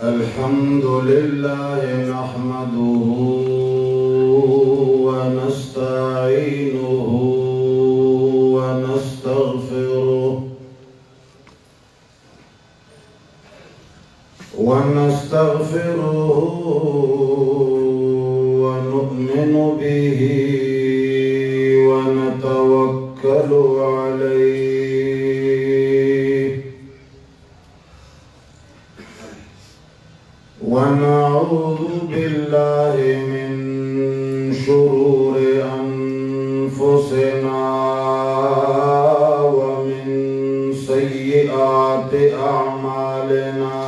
الحمد لله نحمده ونستعينه ونستغفره ونؤمن به ونتوكل عليه ونعوذ بالله من شرور أنفسنا ومن سيئات أعمالنا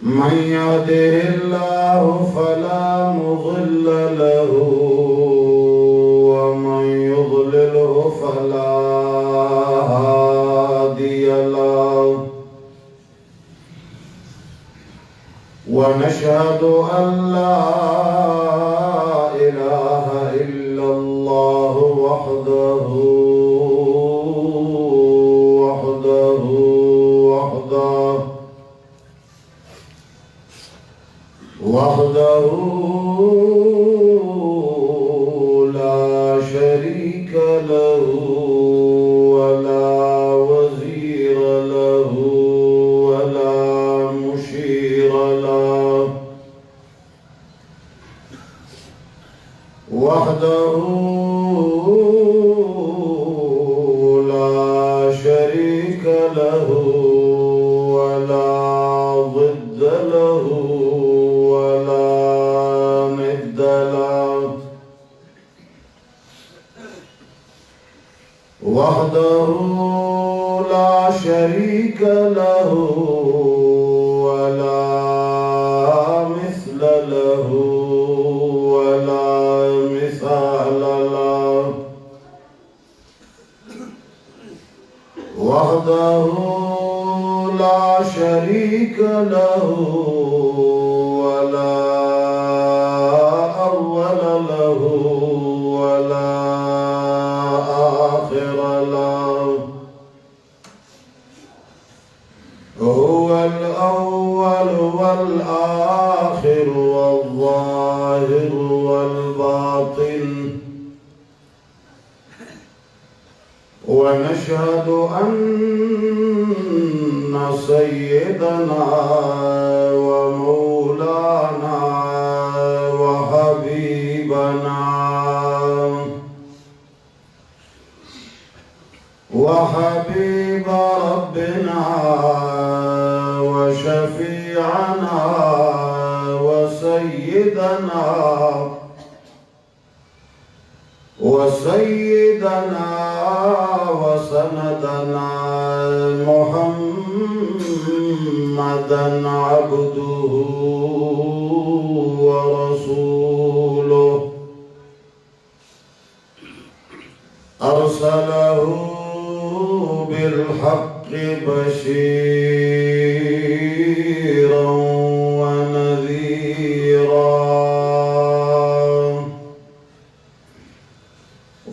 من يهده الله فلا مضل له ومن يضلله فلا هادي له ونشهد أن لا إله إلا الله وحده لا شريك له ولا وزير له ولا مشير له وحده لا شريك له ولا ضد له وحده لا شريك له ولا مثل له ولا مثال له وحده لا شريك له ولا أول له ولا آخر له هو الأول والآخر والظاهر والباطن ونشهد أن سيدنا ومولانا وحبيبنا وحبيب ربنا وشفيعنا وسيدنا وسندنا محمدا عبده ورسوله أرسله بالحق بشيرا ونذيرا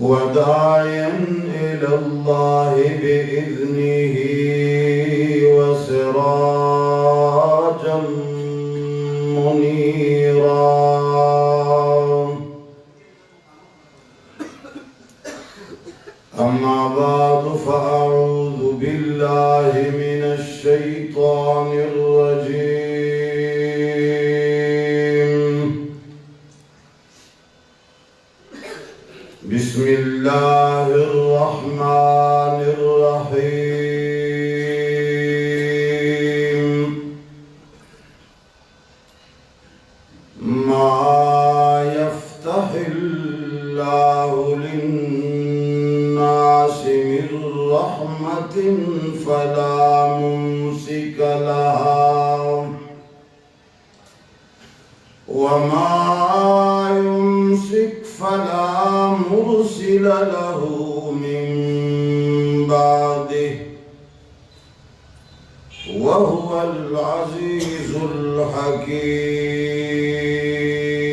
وداعيا إلى الله بإذنه وسراجا منيرا أما بعد فأعوذ بالله من الشيطان الرجيم بسم الله الرحمن الرحيم ما يفتح الله للناس من رحمة فلا ممسك لها وما يمسك فلا مرسل له من بعده وهو العزيز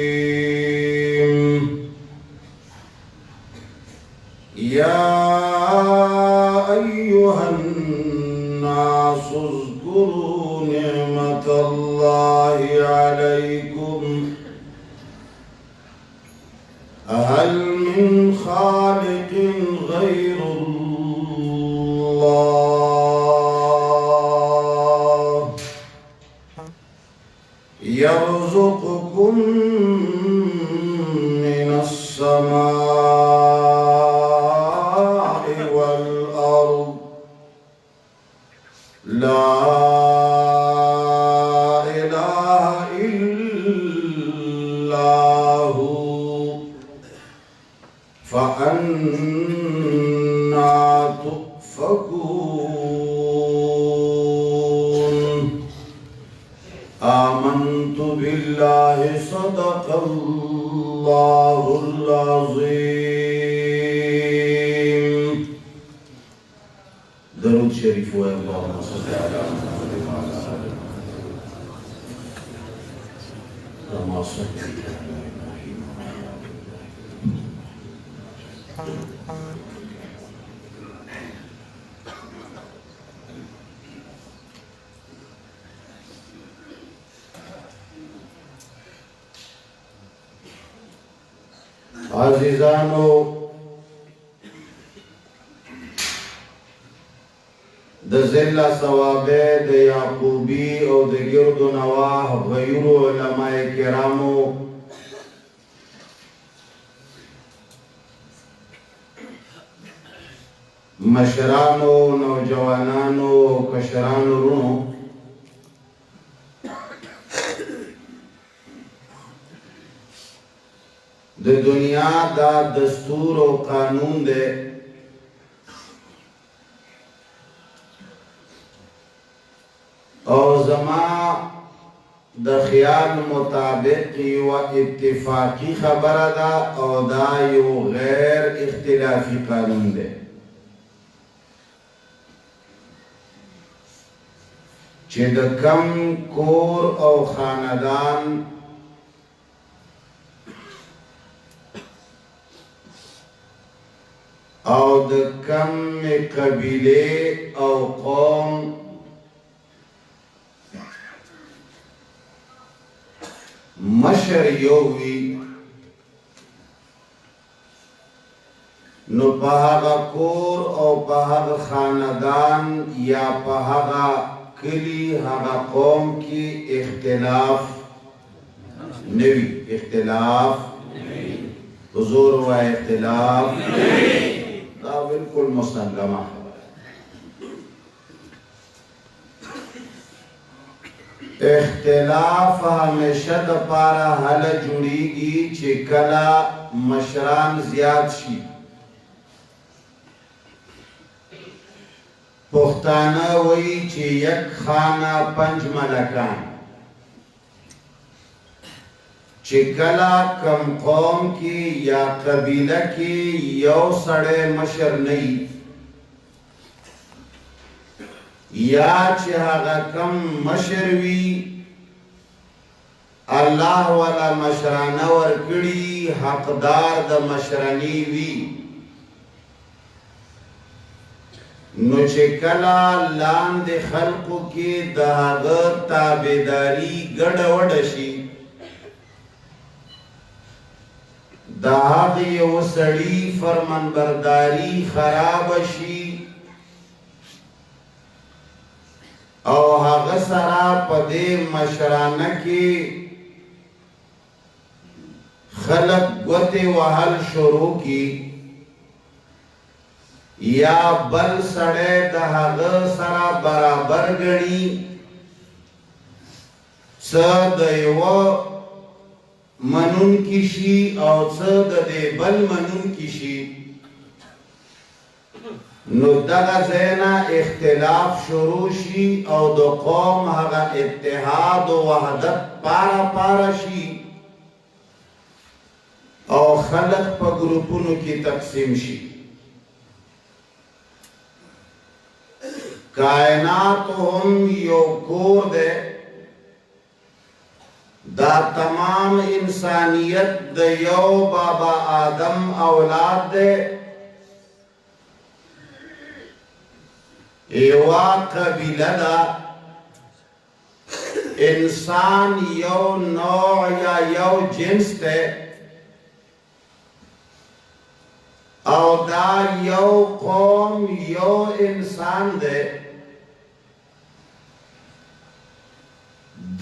الحكيم يا أيها الناس اذكروا نعمة الله عليكم هل من خالق غير الله يرزقكم من السماء والأرض لا إله إلا هو فأنا تؤفكون آمنت بالله صدق الله العظيم درود شريف اللهم صل على محمد وعلى آل محمد كما صليت على إبراهيم وعلى آل إبراهيم عزیزانو د ذله ثوابه د یعقوبی او د گرد و نواح غیر علماء کرامو مشرانو نوجوانانو کشرانو رونو د دنیا دا دستور او قانون دے او زما د خیال مطابق یو اتفاقی خبره دا او دا یو غیر اختلافی قانون دے چې د کم کور او خاندان او د کم قبیله او قوم مشر یووی نو په هغه کور او په هغه خاندان یا په هغه کلی هغه قوم کې اختلاف نوی اختلاف حضور و اختلاف دا بالکل مسلمه اختلاف همیشه د پاره حل جوړیږي چې کله مشران زیات شي پښتانه وایي چې یک خانه پنج ملکان چې کله کم قوم کې یا قبیله کې یو سړی مشر نه یا چې هغه کم مشر وي الله والا مشرانه ورکړي حقدار د مشرانی وي نو چې کله لاندې خلقو کې د هغه تابعداري ګډوډ شي د هغه یو سړي فرمانبرداري خراب شي او هغه سره په دې مشرانه کې خلق ګوتې وهل شروع کی یا بل سړی د هغه سره برابر ګڼي څه د یوه منون کی شي او څه د دې بل منون کی شي نو دغه ځاینا اختلاف شروع شي او د قوم هغه اتحاد او وحدت پارا شي او خلق په ګروپونو کې تقسیم شي کائنات هم یو کور ده دا تمام انسانیت د یو بابا آدم اولاد ده एवा कबीला दा इंसान यो नौ या यो जिन्स ते और दा यो कौम यो इंसान दे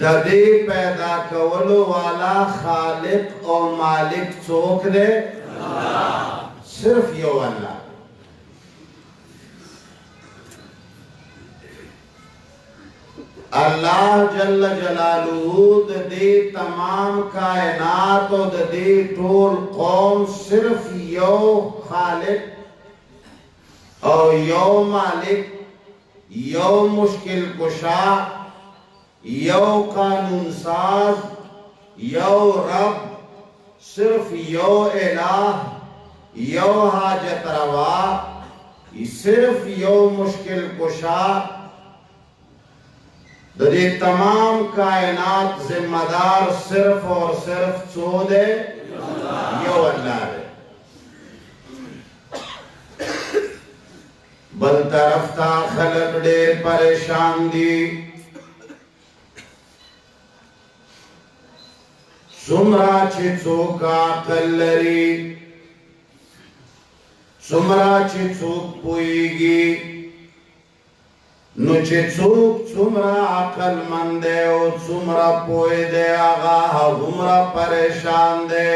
ददे पैदा कवलो वाला खालिक और मालिक चौक दे सिर्फ यो अल्लाह। अल्लाह जल्ल जलालुहु दे तमाम कायनात और दे टोल कौम सिर्फ यो खालिक और यो मालिक यो मुश्किल कुशा यो कानून साज यो रब सिर्फ यो इलाह यो हाजत रवा सिर्फ यो मुश्किल कुशा दे तमाम कायनात जिम्मेदार सिर्फ और सिर्फ चोदे यो अल्लाह है। बल तरफ था खलक ढेर परेशान दी सुमरा चिचोका कल्लरी सुमरा चिचोक पुईगी नुचे चूक सुमरा अकल मंदे ओ सुमरा पोए दे आगा हुमरा परेशान दे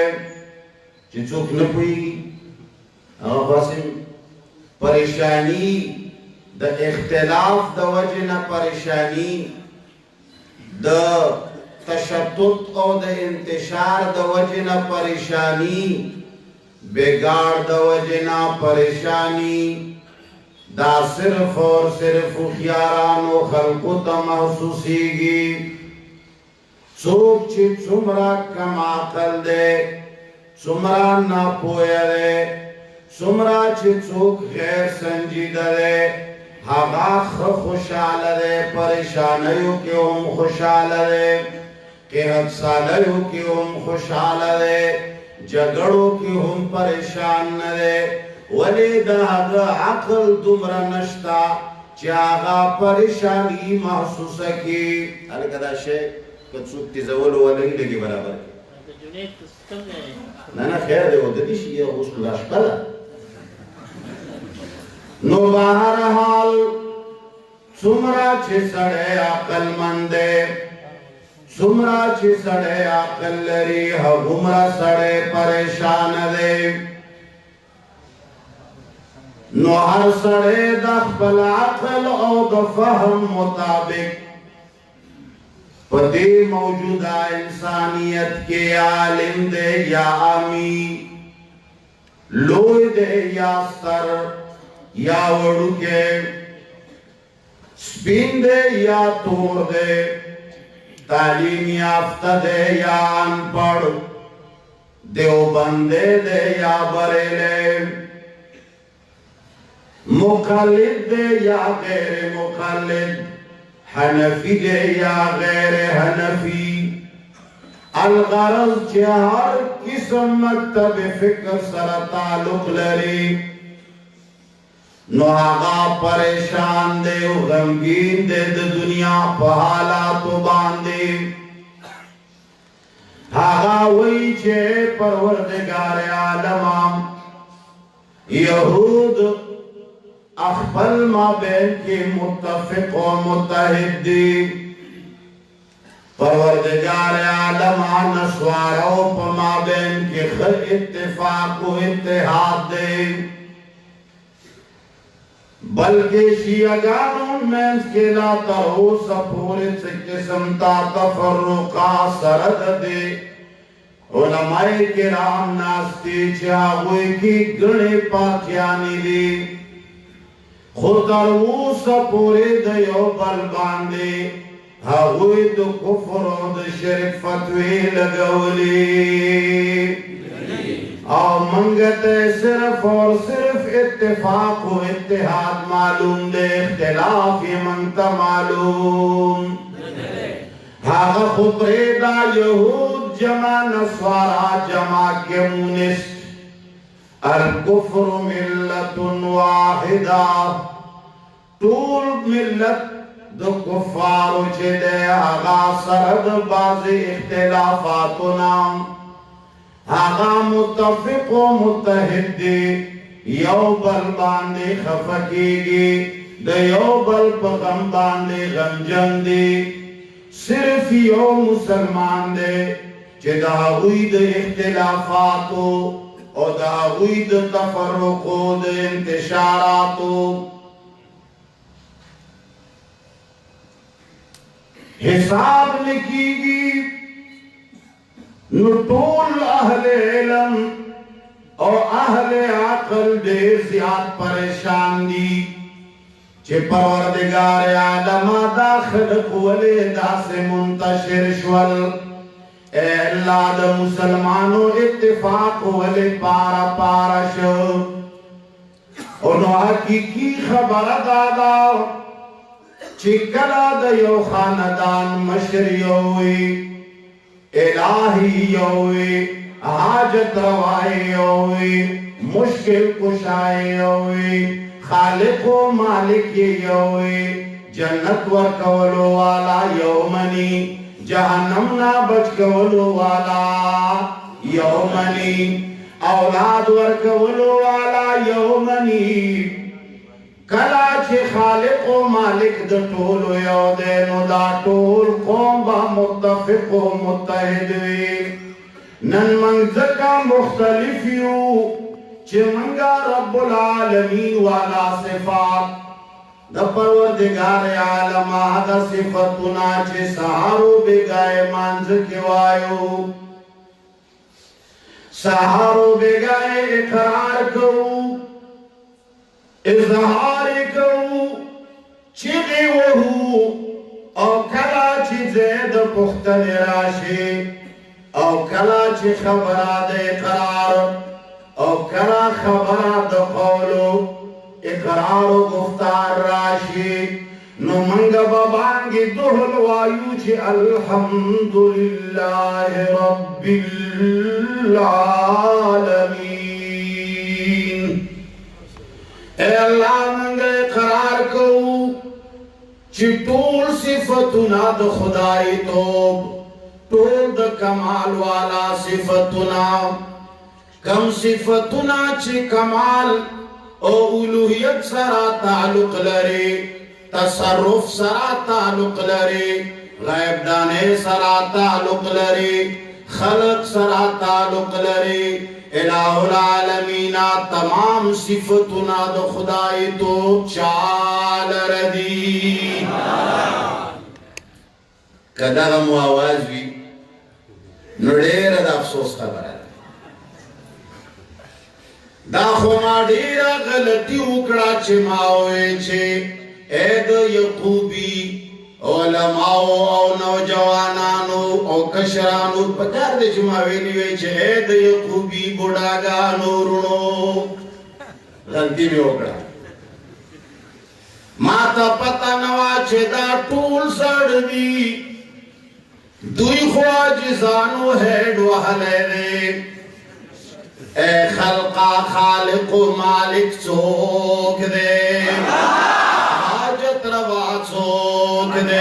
चिचोक न पुईगी आवासिम परेशानी द इख्तिलाफ द वजह न परेशानी द तशद्दुद और द इंतशार द वजह न परेशानी बेगाड़ द वजह न परेशानी दा सिर्फ और सिर्फ खुयारानो खल्को ता महसूसीगी चूक ची चुमरा कमा कल दे चुमरा ना पोया दे चुमरा ची चूक गैर संजीदा दे हागा खुशाल दे परेशानियों के ओम खुशाल दे के हक्सालियों की हम खुशाल दे जगड़ों की हम परेशान न दे वले दाग अकल तुमरा नश्ता चागा परेशानी महसूस की अरे कदा शे कचुक तिजवल वले ही लगी बराबर ना ना खैर दे वो दिश ये उस लाशकला नो बाहर हाल सुमरा छे सड़े अकल मंदे सुमरा ची सड़े आकल्लरी हुमरा सड़े परेशान दे नो हर सड़े दखल अकल और दफहम मुताबिक पदी मौजूदा इंसानियत के आलिम दे या आमी लोई दे या सर या वड़ू के स्पिन दे या तोड़ दे तालीम याफ्ता दे या अनपढ़ देवबंदे दे या बरेले मुखलिद दे या गैर मुखलिद हनफी दे या गैर हनफी अलगरज के हर किस्म मकतब फिक्र सर ताल्लुक लरी नोहागा परेशान दे गमगीन दे दुनिया पहाला तो बांधे हागा वही चे परवरदिगार आलम यहूद अखबल माबैन के मुत्तफिक और मुत्तहिद परवरदिगार आलम नस्वारों पर माबैन के खल इत्तेफाक को इत्तेहाद दे बल्कि शियागानों में के ला तरो सपूरे से किस्म ता तफर्रुका सरद दे उलमाए किराम नास्ती चाहुए की गणे पाक्यानी ली खुदरू सपूरे दयो बल बांधे हाहुए तो कुफरों द शिरक फतवे लगवली और मंगते सिर्फ और सिर्फ इत्तेफाक हो इत्तेहाद मालूम दे इख्तिलाफ ये मंगता मालूम हागा खुबरेदा यहूद जमा नस्वारा जमा कम्युनिस्ट अल कुफ्र मिल्लतुन वाहिदा طول ملت د کفارو چې دی هغه سره د بعضې اختلافاتونه هغه متفق و متحد دی یو بل باندې خفه کېږي د یو بل په غم باندې غمجن دی صرف یو مسلمان دی چې د هغوی د اختلافاتو او د هغوی د تفرقو د انتشاراتو حساب نکیږي نو ټول اهل علم او اهل عقل ډېر زیات پریشان دي چې پروردگار عالم دا خلق ولې داسې منتشر شول اے اللہ دا مسلمانو اتفاق ولې پارا پارا شو انو حقیقی خبر دادا چې کله د یو خاندان مشر یووي الہی یووي حاجت روائی یووي مشکل کشائی یووي خالق و مالک یووي جنت ورکولو والا یومنی جہنم نا بچ کولو والا یومنی اولاد ورکولو والا یومنی کلا چه خالق و مالک د ټولو یو دی نو دا ټول قوم با متفق و متحد وي نن منځ کا مختلف یو چې منګا رب العالمین والا صفات د پروردگار عالم دا صفتنا چې سهارو بګای مانځ کې وایو سهارو بګای اقرار کوو اظهار کوو چیغې وهو او کله چې زید پختن راشي او کله چې خبره د اقرار او کله خبره د قولو اقرار و گفتار راشی نو منگا بابانگی دوہل وایو چی الحمدللہ رب العالمین اے اللہ منگا اقرار کو چی طول صفتنا د خدای توب طول د کمال والا صفتنا کم صفتنا چی کمال او الوهیت سرا تعلق لري تصرف سرا تعلق لري غیب دانے سرا تعلق لري خلق سرا تعلق لري الہ العالمین تمام صفتنا د خدای تو چال ردی کداغم و آواز وی نڑیر دا افسوس خبر ہے دا خو ما ډیره غلطي وکړه چې ما وې چې اې د یعقوبي علماء او نوجوانانو او کشرانو په کار دې چې ما ویلي وې چې اې د یعقوبي بوډاګانو ورونو غلطي مې وکړه ما ته پته نه وه چې دا ټول سړ دي دوی خو عاجزانو هېډ وهلی دی اے خلقا خالق و مالک چوک دے حاجت روا چوک دے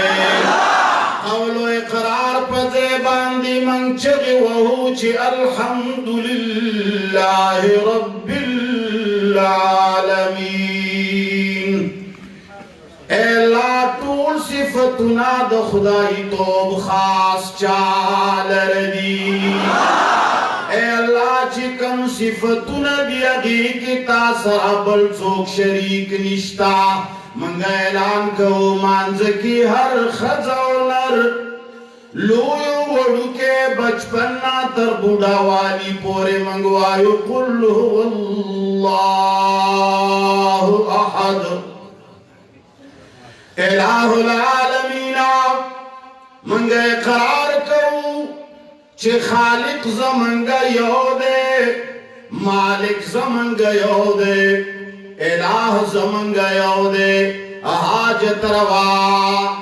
قول و اقرار پزے باندی من چگی وہو چی الحمدللہ رب العالمین اے لا طول صفتنا د خدای توب خاص چال ردی اے اللہ چکم صفتنا دیگی کی تاثر بل چوک شریک نشتا منگا اعلان کو مانز کی ہر خزونر لویو وڑو کے بچپنا تر بوڑا والی پورے منگوایو قل هو اللہ احد الہ العالمین منگا اقرار کو چه خالق زمنگا یو دے مالک زمنگا یو دے الہ زمنگا یو دے حاجت روا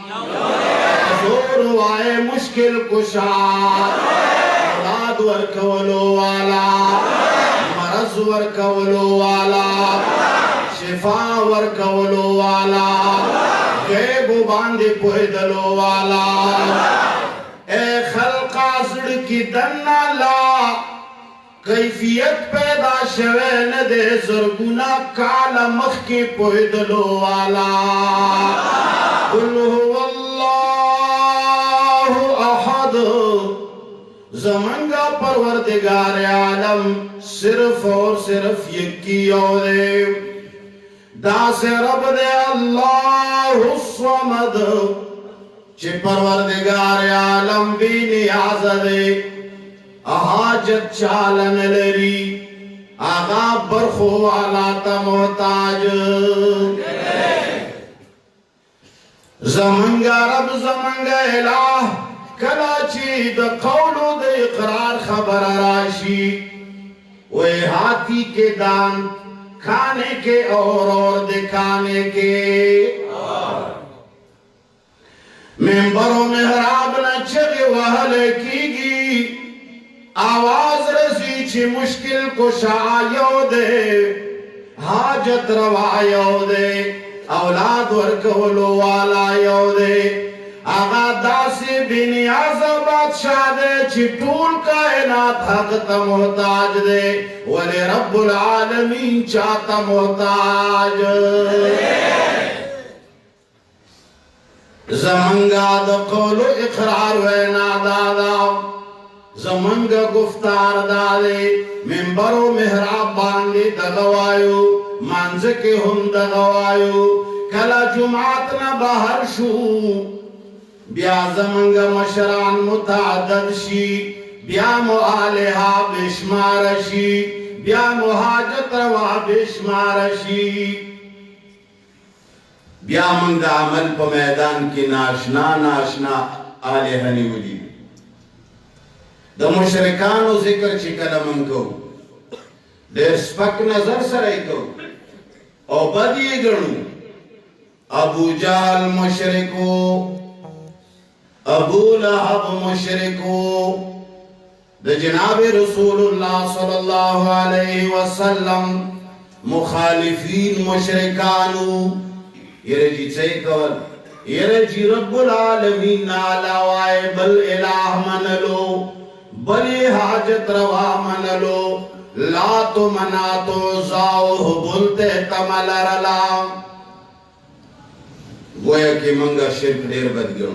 زور وائے مشکل کشا اولاد ورکولو والا مرض ورکولو والا शिफा वर्कवलो वाला, गैब बांधे पोयदलो वाला, ए खल्का की दन्ना ला कैफियत पैदा शवे न दे ज़रगुना काला मख के पोयदलो वाला। कुल हुवल्लाहु अहद, ज़मंगा परवरदिगार आलम सिर्फ और सिर्फ यकी औदे, दास रब दे अल्लाहु स्वमद, चे परवरदिगार आलम भी नियाज़ दे, हाजत चालन लरी, आगा बरखो वाला ता मोहताज। ज़मंगा रब ज़मंगा इलाह कलाची द कौलो द इकरार खबर राशि, वे हाथी के दान खाने के और दिखाने के, मेंबरों में हराब न चले वहल कीगी, आवाज रसी ची मुश्किल कुशायो दे, हाजत रवायो दे, औलाद वर्कवलो वाला यो दे, आगा दासी बिनियाज़ बादशाह दे, ची टूल कायनात हक ता मोहताज दे, वले रब्बुल आलमीन चाहता मोहताज। ज़मंगा द कौलो इकरार वे नादादा, ज़मंगा गुफ्तार दादे, मेंबरो मेहराब बांधे दगवायो, मांझ के हम दगवायो, कला जुमात न बाहर शू, ब्या ज़मंगा मशरान मुतादद शी, ब्या मुआलिहा बेशमारशी, ब्या मुहाजत रवा बेशमारशी, ब्या मंगा अमल प मैदान की नाशना नाशना आलिहनी वली, द मुशरिकानो जिक्र चिकल मंको, देर स्पक नजर सराई को, और बदी गणु, अबू जाल मुशरिको, अबू लहब मुशरिको, द जनाब रसूलुल्लाह सल्लल्लाहु अलैहि वसल्लम मुखालिफीन मुशरिकानु, ये जी सही कवल, ये जी रब्बुल आलमीन नालावाए बल इलाह मनलो, बली हाजत रवा मनलो, ला तो मना तो जाओ बोलते तमलरला, गोया के मंगा शिर्क देर बद गयो,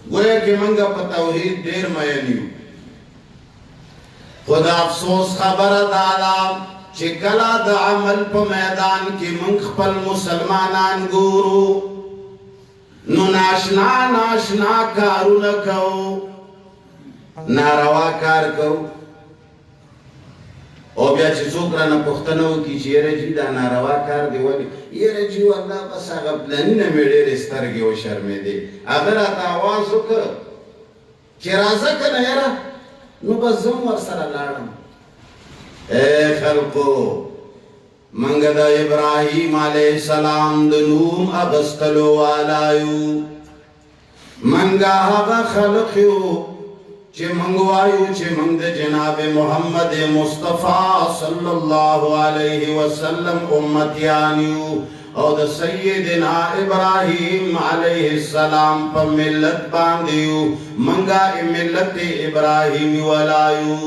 गोया के मंगा तौहीद देर मयनियो, खुदा अफसोस खबर दादा चिकला द अमल प मैदान की मुंखपल मुसलमानान गुरु, नु नाशना नाशना कारू न कहो, नारवा कार कहो, और ब्या चिसोकरा न पुख्तनो की चेरे जी दा नारवा कार देवली, ये रे जी अल्लाह बस आगा प्लानी न मेरे रिस्तर के वो शर्मे दे, अगर आता आवाज होक चिराजा का नहरा, नु बस जम वर्सरा लाडम, ए खल्को मंगदा इब्राहिम अलैहिस्सलाम दनूम अगस्तलो वालायु, मंगा हवा खल्क्यो चे मंगवायु चे मंग जनाब मोहम्मद मुस्तफा सल्लल्लाहु अलैहि वसल्लम उम्मतियानियु, और सैयदना इब्राहिम अलैहिस्सलाम पर मिल्लत बांधियु, मंगा मिल्लत इब्राहिम वालायु,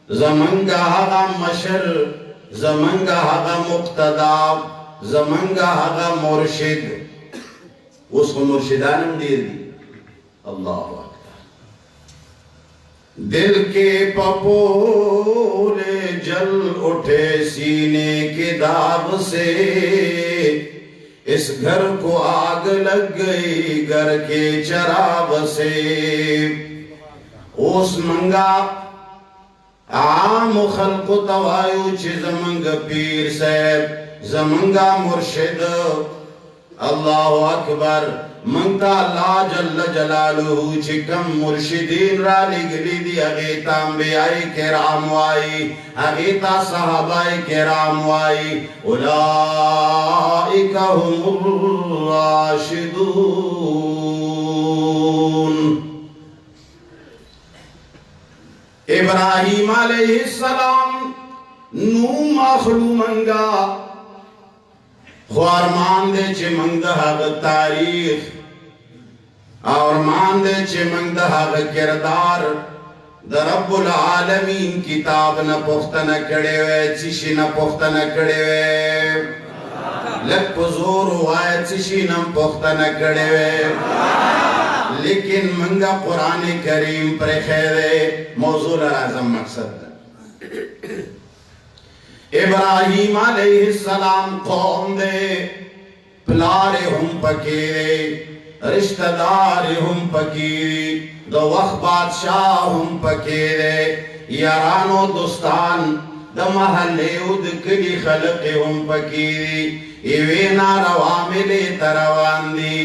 ज़मंगा हगा मशर, ज़मंगा हगा मुक्तदा, ज़मंगा हगा मुर्शिद, उसको मुर्शिदानम दे दी। अल्लाह अकबर। दिल के पपोले जल उठे सीने के दाग से, इस घर को आग लग गई घर के चराग से, उस मंगा आम खल्क तवायु चे ज़मंग पीर साहब, ज़मंगा मुर्शिद, अल्लाहु अकबर, मंगता ला जल्ल जलालुहु चिकम मुर्शिदीन राली गली दी, अगेता अंबियाई किराम वाई, अगेता सहाबाई किराम वाई, उलाइका हुमुर राशिदून। इब्राहिम अलैहिस्सलाम नू मखलू मंगा, ख्वारमान दे चे मंग दहाग तारीख और मान दे चे मंग दहाग किरदार द रब्बुल आलमीन किताब न पुख्ता न कड़े वे चिशी न पुख्ता न कड़े वे लग पुजूर वाय चिशी न पुख्ता न कड़े वे लेकिन मंगा कुरान करीम पर खैरे मौजूद आज़म मकसद इब्राहीम अलैहिस्सलाम कौम दे प्लारे हम पकीरे रिश्तेदार हम पकीरी दो वक्त बादशाह हम पकीरे यारानो दोस्तान द महल्ले उद कली खलक हम पकीरी इवे नारवा मिले तरवान दी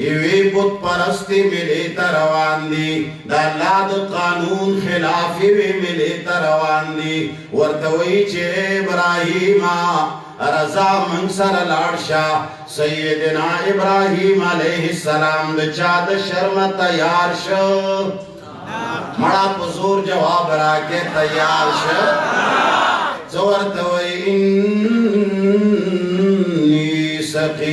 इवे बुत परस्ती मिले तरवान दी दालाद कानून खिलाफी वे मिले तरवान दी वर्तवई चे इब्राहीमा रजा मंसर लाडशा सैयदना इब्राहीम अलैहिस्सलाम द चाद शर्म तैयार श मड़ा पुजूर जवाब राके तैयार श जोरतवई इन्नी सकीम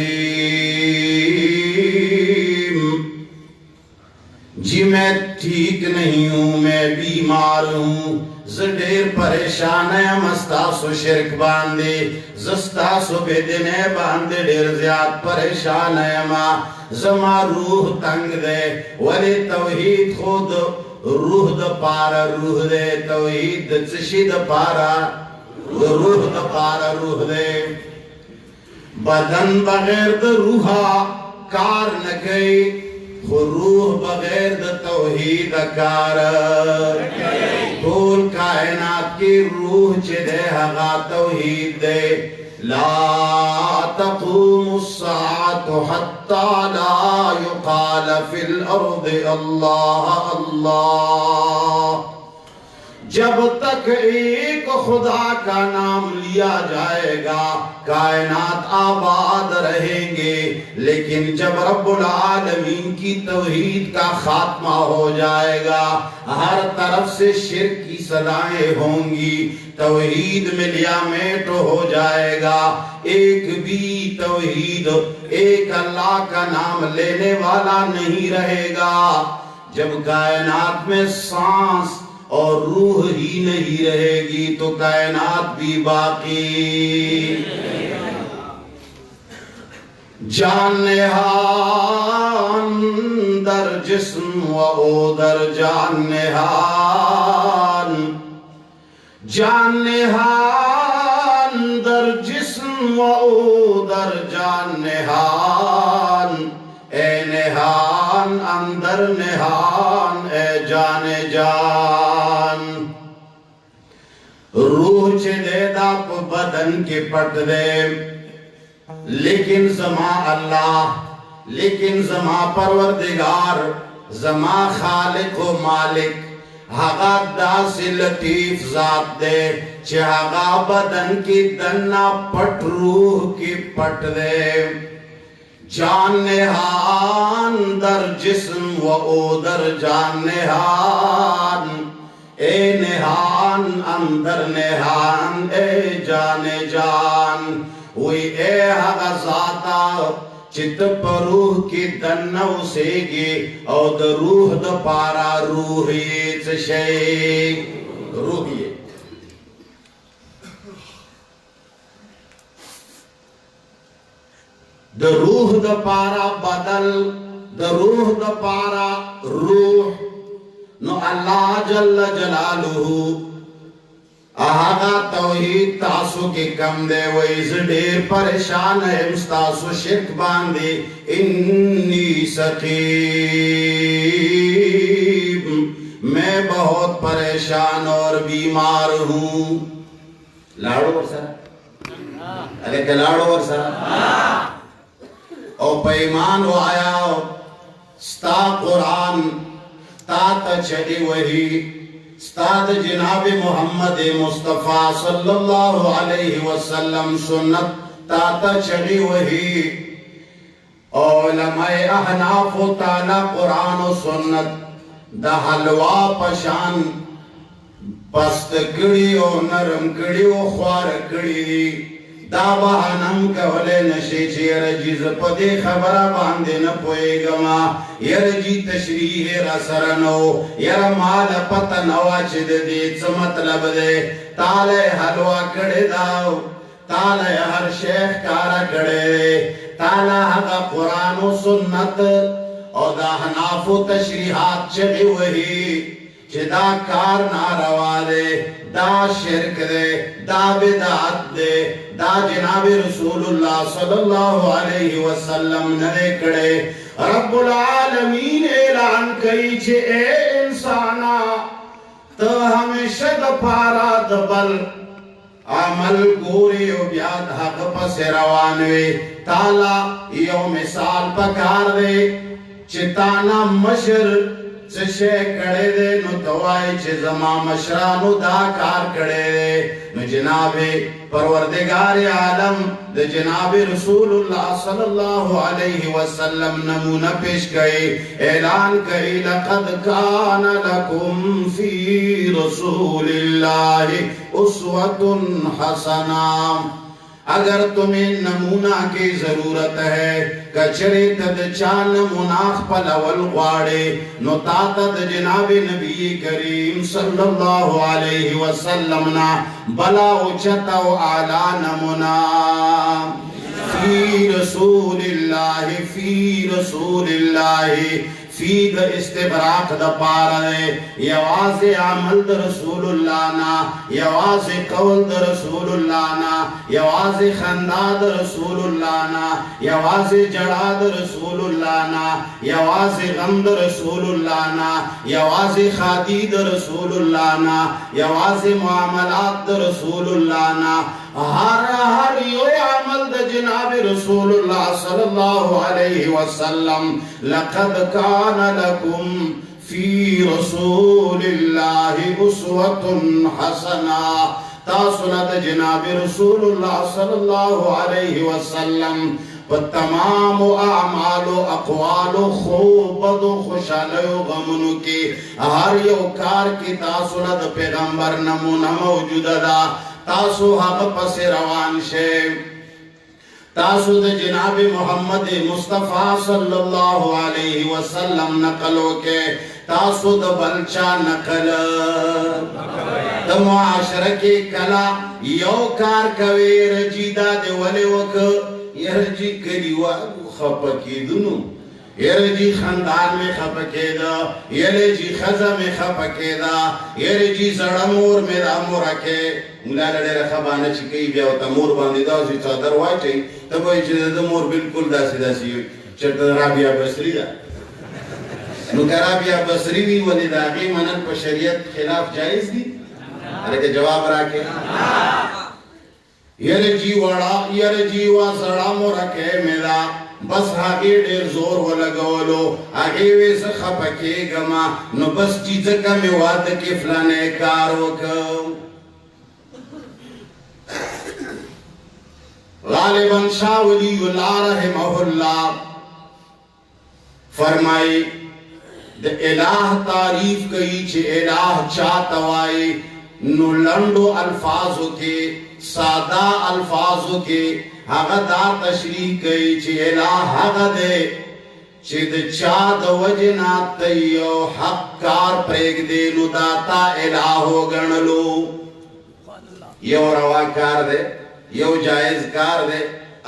जी मैं ठीक नहीं हूँ मैं बीमार हूँ ज़डेर परेशान है मस्तासो शिरक बांधे ज़स्तासो बेदने बांधे डेर ज़्याद परेशान है माँ ज़मा रूह तंग दे वले तौहीद खुद रूह द पारा रूह दे तौहीद चशीद पारा रूह द पारा रूह दे बदन बगैर द रूहा कार न गई रूह बगैर द तौहीद कार कुल कायनात की रूह चिदे हगा तौहीद दे ला तक़ूमुस्साअतु हत्ता ला युक़ाल फिल अर्द अल्लाह अल्लाह जब तक एक खुदा का नाम लिया जाएगा कायनात आबाद रहेंगे लेकिन जब रब्बुल आलमीन की तौहीद का खात्मा हो जाएगा हर तरफ से शिर्क की सदाएं होंगी तौहीद मिलियामेट हो जाएगा एक भी तौहीद एक अल्लाह का नाम लेने वाला नहीं रहेगा जब कायनात में सांस और रूह ही नहीं रहेगी तो कायनात भी बाकी जाने दर जिस्म व ओदर जाने दर जिस्म व ओदर जाने ए नेहान अंदर नेहान ए जाने जान रूह चे दे दाप बदन के पट दे लेकिन जमा अल्लाह लेकिन जमा परवरदिगार जमा खालिक व मालिक हगा दास लतीफ जात दे चागा बदन की दन्ना पट रूह की पट दे जान नेहान दर जिस्म व ओदर जान नेहान ए नेहान अंदर नेहान ए जाने जान वही ए हगा जाता चित पर रूह की दन्ना उसेगी और द रूह द पारा रूह ये शे रूह ये द रूह द पारा बदल द रूह द पारा रूह नो अल्लाह जल्ल जलालुहु आहा तौहीद तासु के कम दे वैस ढेर परेशान है मुस्तासु शिर्क बांधे इन्नी सकीम मैं बहुत परेशान और बीमार हूँ लाड़ो वर्षा अरे क्या लाड़ो वर्षा और पैमान वो आया स्ता कुरान तात चली वही स्ताद जनाब मोहम्मद मुस्तफ़ा सल्लल्लाहु अलैहि वसल्लम सुन्नत तात चली वही उलमाए अहनाफ ताला कुरान और सुन्नत द हलवा पशान पस्त कड़ी और नरम कड़ी और ख्वार कड़ी دا بہانم کولے نشے چے یرجی زپدے خبرہ باندے نپوئے گما یرجی تشریح رسرنو یر مال پتہ نوا چے دے مطلب دے تالے حلوہ کڑے داو تالے ہر شیخ کارا کڑے دے تالا حقا قرآن و سنت او دا حناف و تشریحات چگی وہی چه دا کار ناروا دے دا شرک دے دا بدعت دے دا جناب رسول اللہ صلی اللہ علیہ وسلم ندے کڑے رب العالمین اعلان کئی چه اے انسانا تو ہمیشہ دا پارا دبل عمل گوری و بیاد حق پس روانوے تالا یو مثال پکار دے چتانا مشر چشے کڑے دے نو دوائی چے زما مشرانو دا کار کڑے دے نو جناب پروردگار عالم دے جناب رسول اللہ صلی اللہ علیہ وسلم نمونہ پیش گئی اعلان کئی لقد کان لکم فی رسول اللہ اسوۃ حسنہ اگر تمہیں نمونہ کی ضرورت ہے کچھرے تد چان مناخ پلول غاڑے نو تاتد جناب نبی کریم صلی اللہ علیہ وسلم نا بلا اچتا و آلا نمونہ فی رسول اللہ فی دا استبراق دا پارا دے یواز عمل دا رسول اللہ نا یواز قول دا رسول اللہ نا یواز خندا دا رسول اللہ نا یواز جڑا دا رسول اللہ نا یواز غم دا رسول اللہ نا یواز خادی دا رسول اللہ نا یواز معاملات دا رسول اللہ نا ہر یو عمل دا جناب رسول اللہ صلی اللہ علیہ وسلم لقد کان لکم فی رسول اللہ اسوۃ حسنہ تاثنت جناب رسول اللہ صلی اللہ علیہ وسلم تمام اعمال و اقوال و خوبت و خوشحال و غمنو کی ہر یو کار کی تاثنت پیغمبر نمونہ موجود دا تاسو حق پس روان شے تاسو دے جناب محمد مصطفیٰ صلی اللہ علیہ وسلم نقلو کے تاسو دے بلچا نقل دے معاشرہ کی کلا یو کار کوئی رجیدہ دے ولی وک یرجی کلیوان خپکی دنو یرجی خاندان میں خپکے دا یرجی خزہ میں خپکے دا یرجی زڑمور میں دا مورکے مولا لڑے رکھا بانا چکئی بیا ہوتا مور باندی دا اسی چادر وائی چاہی تب وہی چیز دا مور بالکل دا سی چرتا رابیہ بسری دا نو کہ رابیہ بسری بھی ولی دا غی منن پر شریعت خلاف جائز دی ارے جواب راکے یرجی وڑا یرجی وا زڑا مورکے میں دا بس آگے دیر زور ہو لگولو آگے ویسا خپکے گما نو بس چیزا کا میواد کے فلانے کارو کو غالباً شاہ ولی اللہ رحمہ اللہ فرمائی دے الہ تعریف کئی چھے الہ چاہتوائی نو لنڈو الفاظو کے سادہ الفاظو کے آگا دا تشریح کئی چھے الہ آگا دے چھے دے چاہ دا وجنا تیو حق کار پریگ دے نو داتا الہو گنلو یو روا کار دے یو جائز کار دے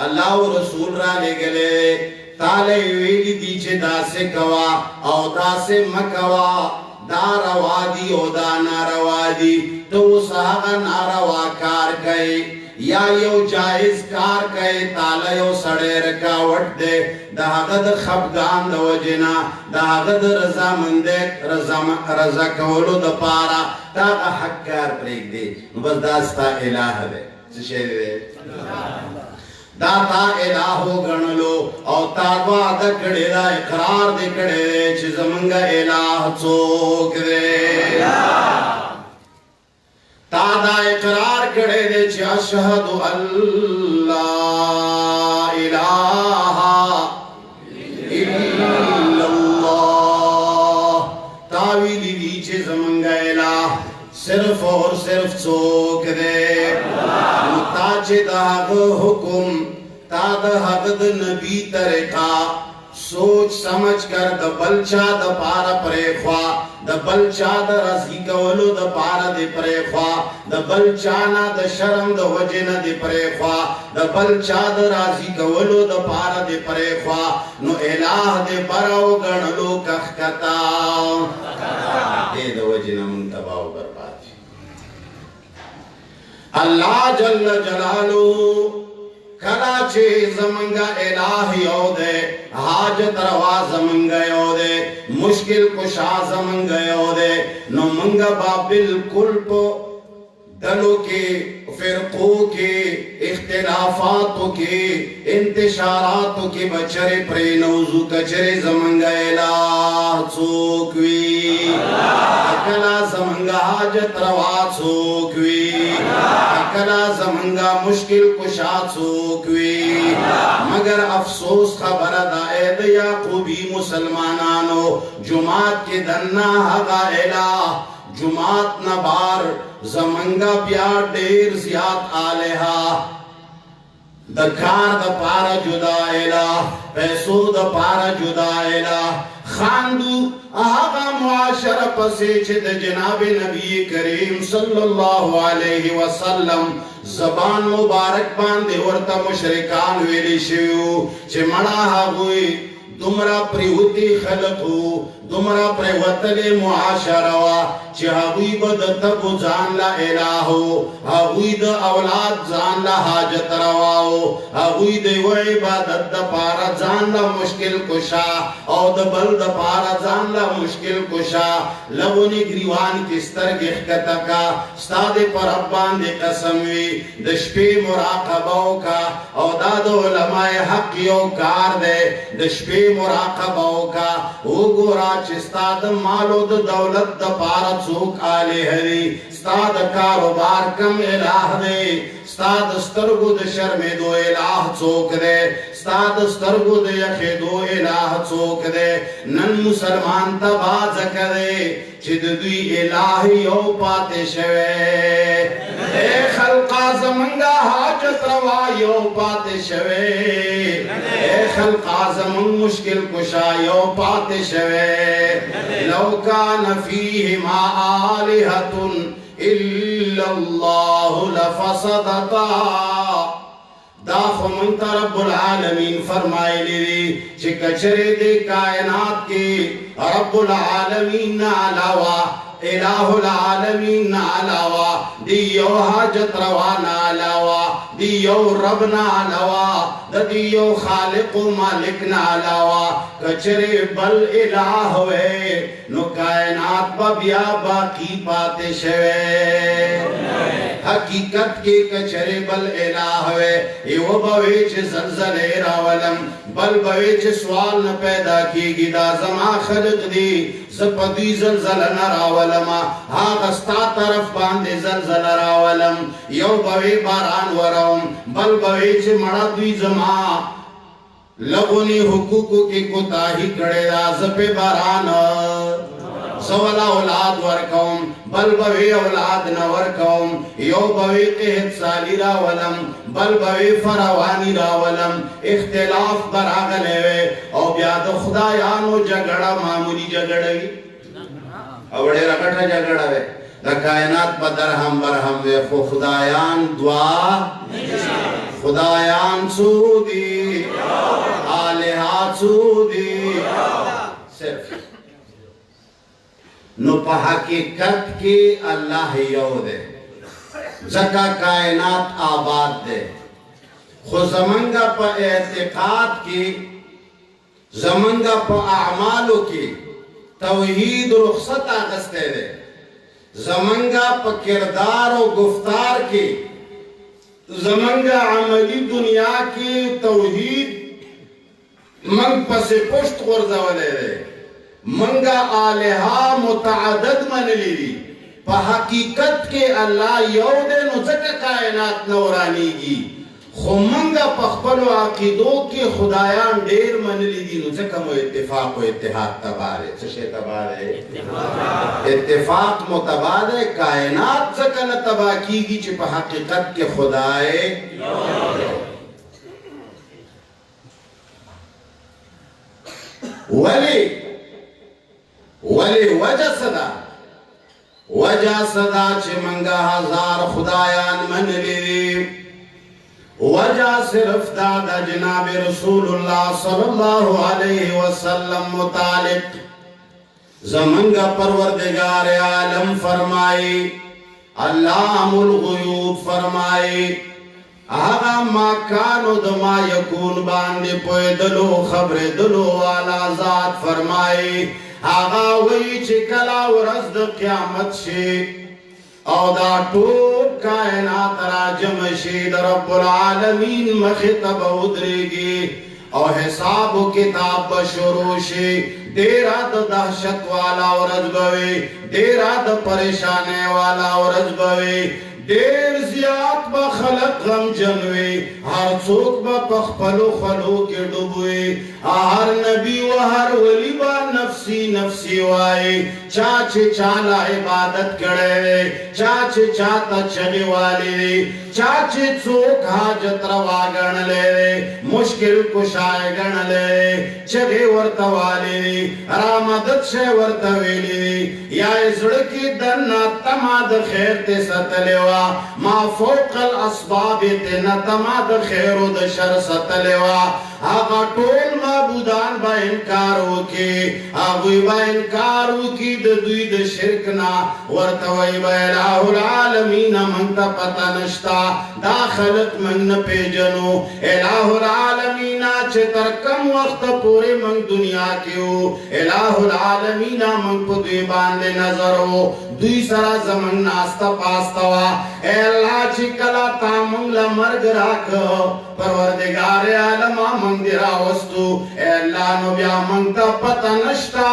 اللہ و رسول را لے گلے تالے ویلی دیچے دا سے کوا او دا سے مکوا دا روا دی او دا ناروا دی تو اس آگا ناروا کار کئی یا یو جائز کار کئی تالا یو سڑے رکاوٹ دے دا غد خبگان دا وجنا دا غد رضا مندے رضا کولو دا پارا تا غا حق کار پریک دے بس داستا الہ دے چشے دے داتا الہو گنلو او تاغوا دا کڑے دا اقرار دے کڑے دے چھ زمنگا الہ چوک دے تا دا اقرار کڑے دے چھ اشہدو اللہ الہ الا اللہ تاویلی دی چھ زمنگا الہ صرف اور صرف چوک دے تا چې د هغه حکم تا د هغه د نبی طریقه سوچ سمجھ کر د بلچا د پارا پریخوا د بلچا د رضی کولو د پارا د پریخوا د بلچا نا د شرم د وجه نه د پریخوا د بلچا د رضی کولو د پارا د پریخوا نو الہ د براو غنلو کخکتا دې د وجه نه مون تباہ برباد اللہ جل جلالو کلا چه زمنگا الہ یو دے حاجت روا زمنگا یو دے مشکل کشا زمنگا یو دے نو منگا با بالکل پو دلو کے فرقوں کے اختلافاتوں کے انتشاراتوں کے بچرے پرے نوزو کچرے زمنگا الہ چوکوی اکلا زمنگا حاجت روا چوکوی اکلا زمنگا مشکل کشا چوکوی مگر افسوس خبر دا اید یعقوبی مسلمانانو جماعت کے دننا حقا الہ جماعت نبار زمنگا بیا دیر زیاد آلہا دکار دا پارا جدا الہ پیسو دا پارا جدا الہ خاندو آغا معاشر پسے چھت جناب نبی کریم صلی اللہ علیہ وسلم زبان مبارک باندے ورطا مشرکان ویلی شیو چھے مڑا ہوئی دمرا پریوتی خلقو دمرا پریوتل معاشروا چه هغوی با دا تبو زان لا الہو هغوی دا اولاد زان لا حاجت رواو هغوی دا و عبادت دا پارا زان لا مشکل کشا او دا بل دا پارا زان لا مشکل کشا لغونی گریوان کستر گخکتا کا ستاد پر ابان دے قسموی دا شپی مراقباو کا او دا دا علماء حق یو کار دے دا شپی مراقباو کا او گورا چستا دا مالو دا دولت دا پارا چوک آلے ہری ستا دا کاروبار کم الہ دے ستا دا سترگو دا شرم دو الہ چوک دے ستا دا سترگو دا یخی دو الہ چوک دے نن مسلمان تبازک دے چید دوی الہ یو پاتے شوے اے خلقا زمنگا حاجت روا یو پاتے شوے اے خلقا زمن مشکل کشا یو پاتے شوے لو کان فیہما آلہت الا اللہ لفسدتا دا خمنت رب العالمین فرمائی لی چھ کچرے دے کائنات کی رب العالمین علاوہ الہ العالمین علاوہ دیو حاجت روانا علاوہ دیو ربنا علاوہ دیو خالق و مالکنا علاوہ کچرے بل الہ ہوئے نو کائنات با بیا باقی پاتے شوے حقیقت کے کچرے بل الہ ہوئے ایو بویچ زلزلے راولم بل بویچ سوال نہ پیدا کی گدا زما خلق دی زپدی زلزل نہ راولم آغا ستا طرف باندے زلزل راولم یو بوی باران وروم بل بوی چھ مڑا دوی زما لغونی حقوقو کی کتاہی کڑے دا زپے باران سولا اولاد ورکوم بل بوی اولاد نورکوم یو بوی قہت سالی راولم بل بوی فراوانی راولم اختلاف براغلے وے او بیاد خدایانو جگڑا معمولی جگڑوی اوڑے رکھٹا جگڑا وے دا کائنات با درہم برہم وے خو خدایان دعا خدایان سودی آلہات سودی صرف نو پا حقیقت کی اللہ یو دے زکا کائنات آباد دے خو زمنگا پا اعتقاد کی زمنگا پا اعمالو کی توحید رخصت آگستے دے زمنگا پا کردار و گفتار کی زمنگا عملی دنیا کی توحید منگ پس پشت غرزہ ولے دے منگا آلہا متعدد من لیلی پا حقیقت کے اللہ یو دے نو زکا کائنات نورانی گی خو منگا پخپلو عقیدو کی خدایان دیر منلی دی نو ځکه مو اتفاق و اتحاد تباہ ہے. څه شی تباہ ہے؟ اتفاق مو تباہ ہے. کائنات ځکه نه تباہ کیږي چې په حقیقت کې خدای ولی وجہ صدا چې منگا ہزار خدایان منلی دی. وجہ صرف دا جناب رسول اللہ صلی اللہ علیہ وسلم متعلق زمنگا پروردگار عالم فرمائی، علام الغیوب فرمائی، آغا ما کانو دما یکون باندے پوی دلو خبر دلو والا ذات فرمائی. آغا وی چکلا ورزد قیامت شی او دا ټول کائنات را جمع شي د رب العالمین مخې ته به ودرېږي او حساب و کتاب به شروع شي. ډېره د دهشت والا ورځ به وي، ډېره د پریشانۍ والا ورځ به وي، ډېر زیات به خلق غمجن وي، هر څوک به په خپلو خولو کې ډوب وي. هر نبی و هر ولی به نفسی نفسی وایي. چا چې چاله عبادت کړی دی، چا چې چاته چغې والې دي، چا چې څوک حاجت روا ګڼلی دی، مشکل کشای ګڼلی دی، چغې ورته والې دي، رامدد شی ورته ویلي دي، یا یې زړه کې دننه تمه د خیر ته ستلې وه، ما فوق الاسباب تینا تما د خیر و د شر ستلې وه. هغه ټول معبودان با انکار وکي، هغوی با انکار وکي د دوی د شرک نه. ورته وایي به الہ العالمین موږ ته پته نشته، دا خلق موږ نه پیژنو. الہ العالمین چې تر کم وخته پورې موږ دنیا کې وو، الہ العالمین موږ په دوی باندې نظر وو، دوی سره زموږ ناسته پاسته وه. ای الله چې کله تا موږ له مرګ راکړ، پروردگار عالم موږ دې راوستو، ای الله نو بیا موږ ته پته نشته،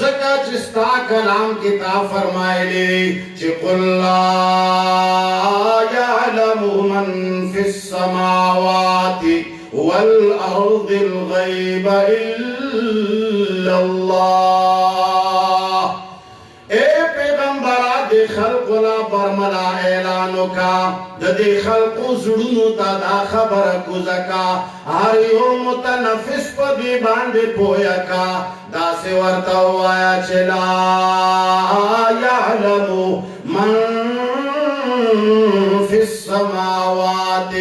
ځکه چې ستا کلام کې تا فرمایلی چې قل لا یعلم من فی السماوات والارض الغیب الا اللہ. اے پیغمبرہ دے خلق لا برملا اعلانو کا، دے خلق زڑنو تا دا خبر کزکا، ہر یو متنفس پا دی باندے پویا کا. دا سے ورطا ہوایا چلا یعلمو من فی السماوات،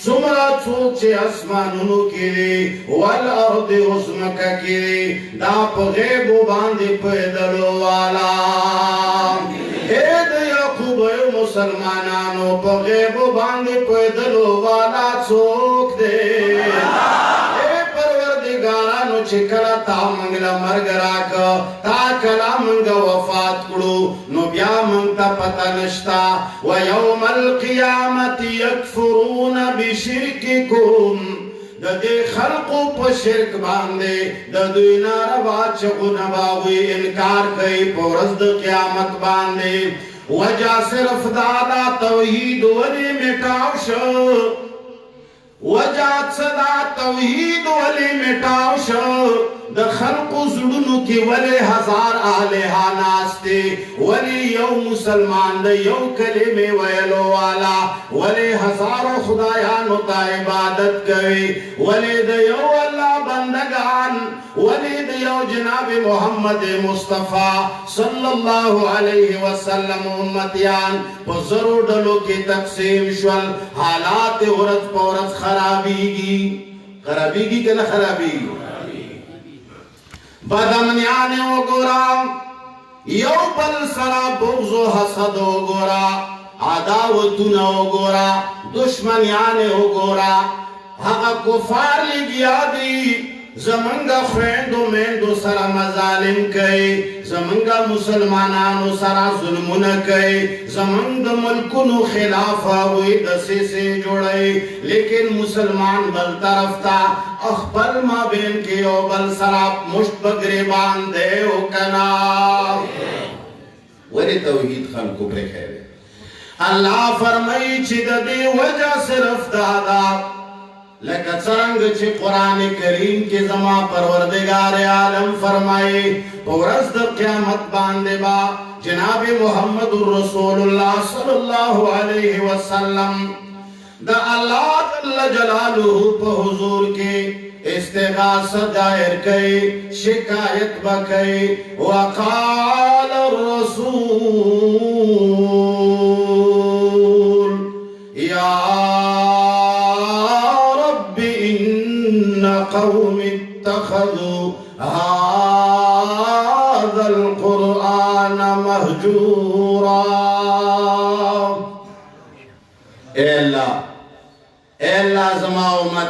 سمرا چوک چے اسمانونو کی دی، والارض عظمکا کی دی، دا پا غیبو باندے پیدلو والا. اے دا یعقوب اے مسلمانانو پا غیبو باندے پیدلو والا چوک دے. اے پروردگارانو چکلا تا منگلا مرگ راکا، تا کلا منگا وفات کرو، نو بیا منگتا پتا نشتا. ویوم القیامت یکفرون بشرککم، دا دے خلقو پا شرک باندے، دا دوی ناروا چگو نباوی انکار کئی پورز دا قیامت باندے. وجہ صرف دادا توحید ولی مٹاو شو، وجہ صدا توحید ولی مٹاو شو. دا خلق زڑنو کی ولی ہزار آلہا ناستے، ولی یو مسلمان دا یو کلمے ویلو والا، ولی ہزار خدایانو تا عبادت کوي، ولی دا یو اللہ بندگان، ولی دا یو جناب محمد مصطفیٰ صلی اللہ علیہ وسلم امتیان پا ضرور ڈلو کی تقسیم شول. حالات عورت پا عورت خرابیگی، خرابیگی کہ نہ خرابیگی؟ بدمنیانے و گورا، یو بل سرا بغض و حسد و گورا، عداوتون و گورا، دشمنیانے و گورا. حقا کفار لگیا دی، زمنگا خویندو میندو سرا مظالم کئی، زمنگا مسلمانانو سرا ظلمون کئی، زمنگ ملکنو خلافا ہوئی دسی سے جوڑئی. لیکن مسلمان بل طرف تا اخبر ما بین کی او بل سرا مشت بگریبان دے او کنا. ولی توحید خلقو پر خیرے. اللہ فرمائی چی دا دی وجہ صرف دادا لکہ څرنګ چې قرآن کریم کی زما پروردگار عالم فرمائے ورځ د قیامت باندې با جناب محمد رسول اللہ صلی اللہ علیہ وسلم دا اللہ جل جلالہ پہ حضور کے استغاثہ دائر کئی شکایت بکئی وقال الرسول یا قوم اتخذوا هذا القرآن مهجورا اے اللہ زما امت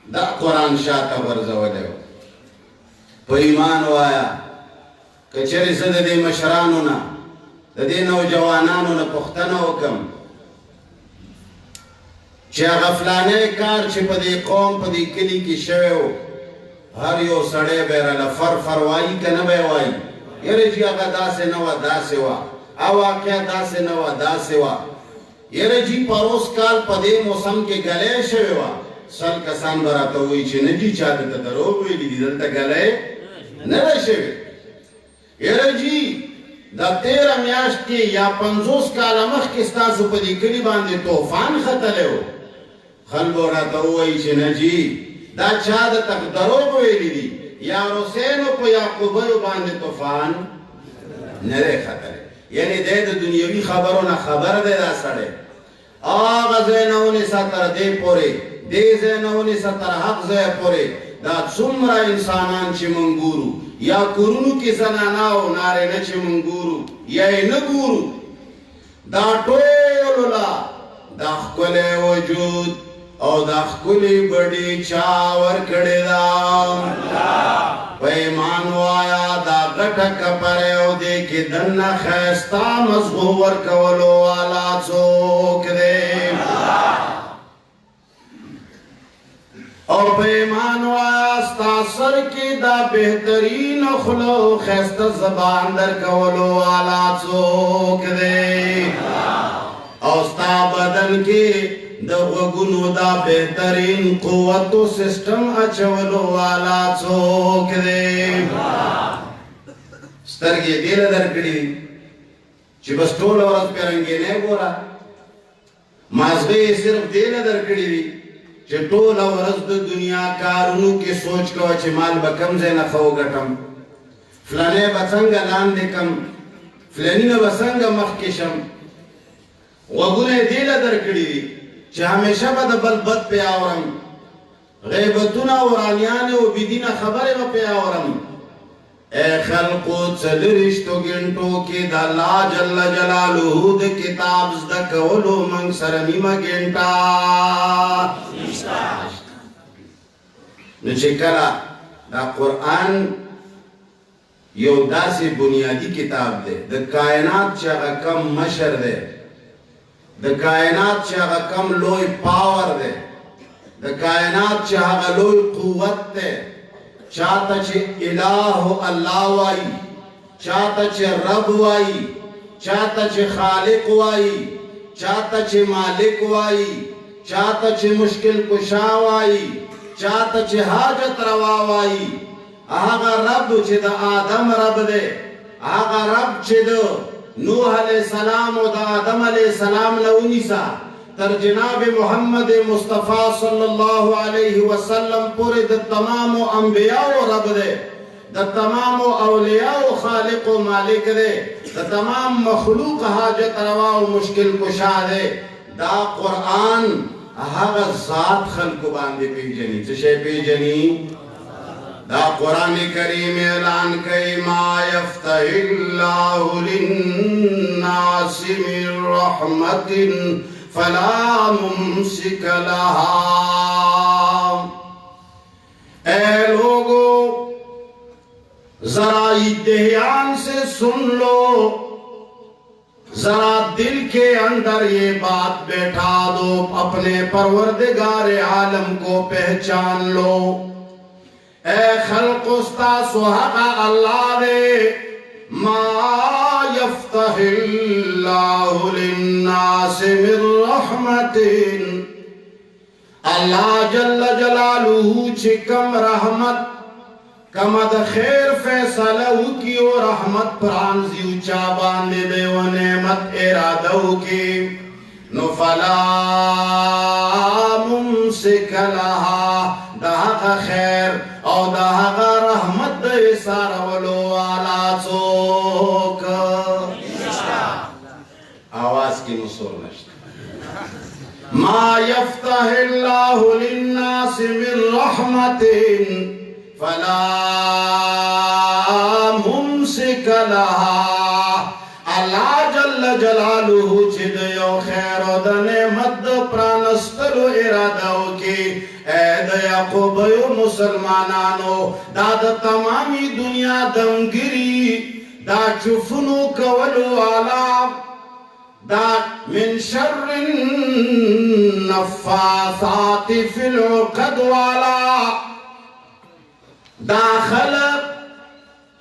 دا قرآن شاہ ورزولے ہو پا ایمان وایا کچری صد دی مشرانونا دا دی نوجوانانونا پختنو کم چه غفلانے کار چه پا دی قوم پا دی کلی کی شویو ہر یو سڑے بیرالا فروائی کا نبے وائی یره جی آقا دا سے نوا دا سے وا آواقع دا سے نوا دا سے وا یره جی پاروس کال پا دی موسم کے گلے شویوا سل کسان براتا ہوئی چه نجی چاہتا تا دروگ ویلی دی دلتا گلے نرہ شوی یره جی دا 13 میاشت کی یا 50 کال مخ کستاسو پا دی کلی باندے توفان خطلے ہو خلبو راتا ہوئی چه نجی دا چاہتا تک دروگ ویلی دی یا رسینو پا یعقوبیو باندے توفان نرے خطلے یعنی دے دا دنیاوی خبرونا خبر دے دا سڑے آغا زینونی ساتر دے پورے دے زینونی ساتر حق زی پورے دا سمرا انسانان چی منگورو یا کرونو کی زناناو نارے نچی منگورو یا نگورو دا ٹولولا دا خکلے وجود او دا خکلی بڑی چاور کڑی دا پیمانو آیا دا گٹا کپرے او دے کی دن خیستا مزغور کولو والا چوک دے اور پیمانو آیا ستا سر کی دا بہترین خلو خیستا زبان در کولو والا چوک دے اور ستا بدن کی دا غگونو دا بہترین قوت و سسٹم اچولو والا چوک دے سترگی دیل در کری چی بس ٹول ورد پیرنگی نہیں گورا مازغی صرف دیل در کری دی چی ٹول ورد دنیا کارونو کی سوچ کو چی مال بکم زینا خو گٹم فلانے بسنگ لان دکم فلانی بسنگ مخ کشم غگونے دیل در کری دی چه ہمیشہ با دا بلبت پی آورم غیبتونا ورانیانے و بیدین خبر پی آورم اے خلقو چل رشتو گنٹو کی دا اللہ جل جلالو دا کتاب زدہ کولو منگ سرمیم گنٹا نچے کلا دا قرآن یو دا سی بنیادی کتاب دے دا کائنات چاگا کم مشر دے دا کائنات چاہا کم لوئی پاور دے دا کائنات چاہا لوئی قوت دے چاہتا چھے الہ اللہ وائی چاہتا چھے رب وائی چاہتا چھے خالق وائی چاہتا چھے مالک وائی چاہتا چھے مشکل کشا وائی چاہتا چھے حاجت روا وائی آگا رب چھے دا آدم رب دے آگا رب چھے دا نوح علیہ السلام و دا آدم علیہ السلام لونیسا تر جناب محمد مصطفیٰ صلی اللہ علیہ وسلم پورے دا تمام انبیاء و رب دے دا تمام اولیاء و خالق و مالک دے دا تمام مخلوق حاجت روا و مشکل کشا دے دا قرآن آغا ذات خلق باندے پی جنی چشے پی جنی دا قرآن کریم اعلان کئی ما یفتح اللہ للناس من رحمت فلا ممسک لہا اے لوگو ذرا دہیان سے سن لو ذرا دل کے اندر یہ بات بیٹھا دو اپنے پروردگار عالم کو پہچان لو اے خلق استاس و حق اللہ دے ما يفتح الله للناس من رحمت اللہ جل جلالہ چکم رحمت کما دا خیر فیصلہ کی و رحمت پرانزی اچا باندے دے و نعمت ارادو کی نو فلا ممسک لها دا خیر او دا رحمت دا سارا ولو والا چوک آواز کی مصور نشتا ما يفتح الله للناس من رحمت فلا ممسك لها اللہ جل جلالہ چد یو خیر و دا نعمت دا پرانستلو ارادو کی اے دا یعقوب یو مسلمانانو دا دا تمامی دنیا دمگری دا چفنو کولو علا دا من شر النفاثات فی العقد والا دا خلق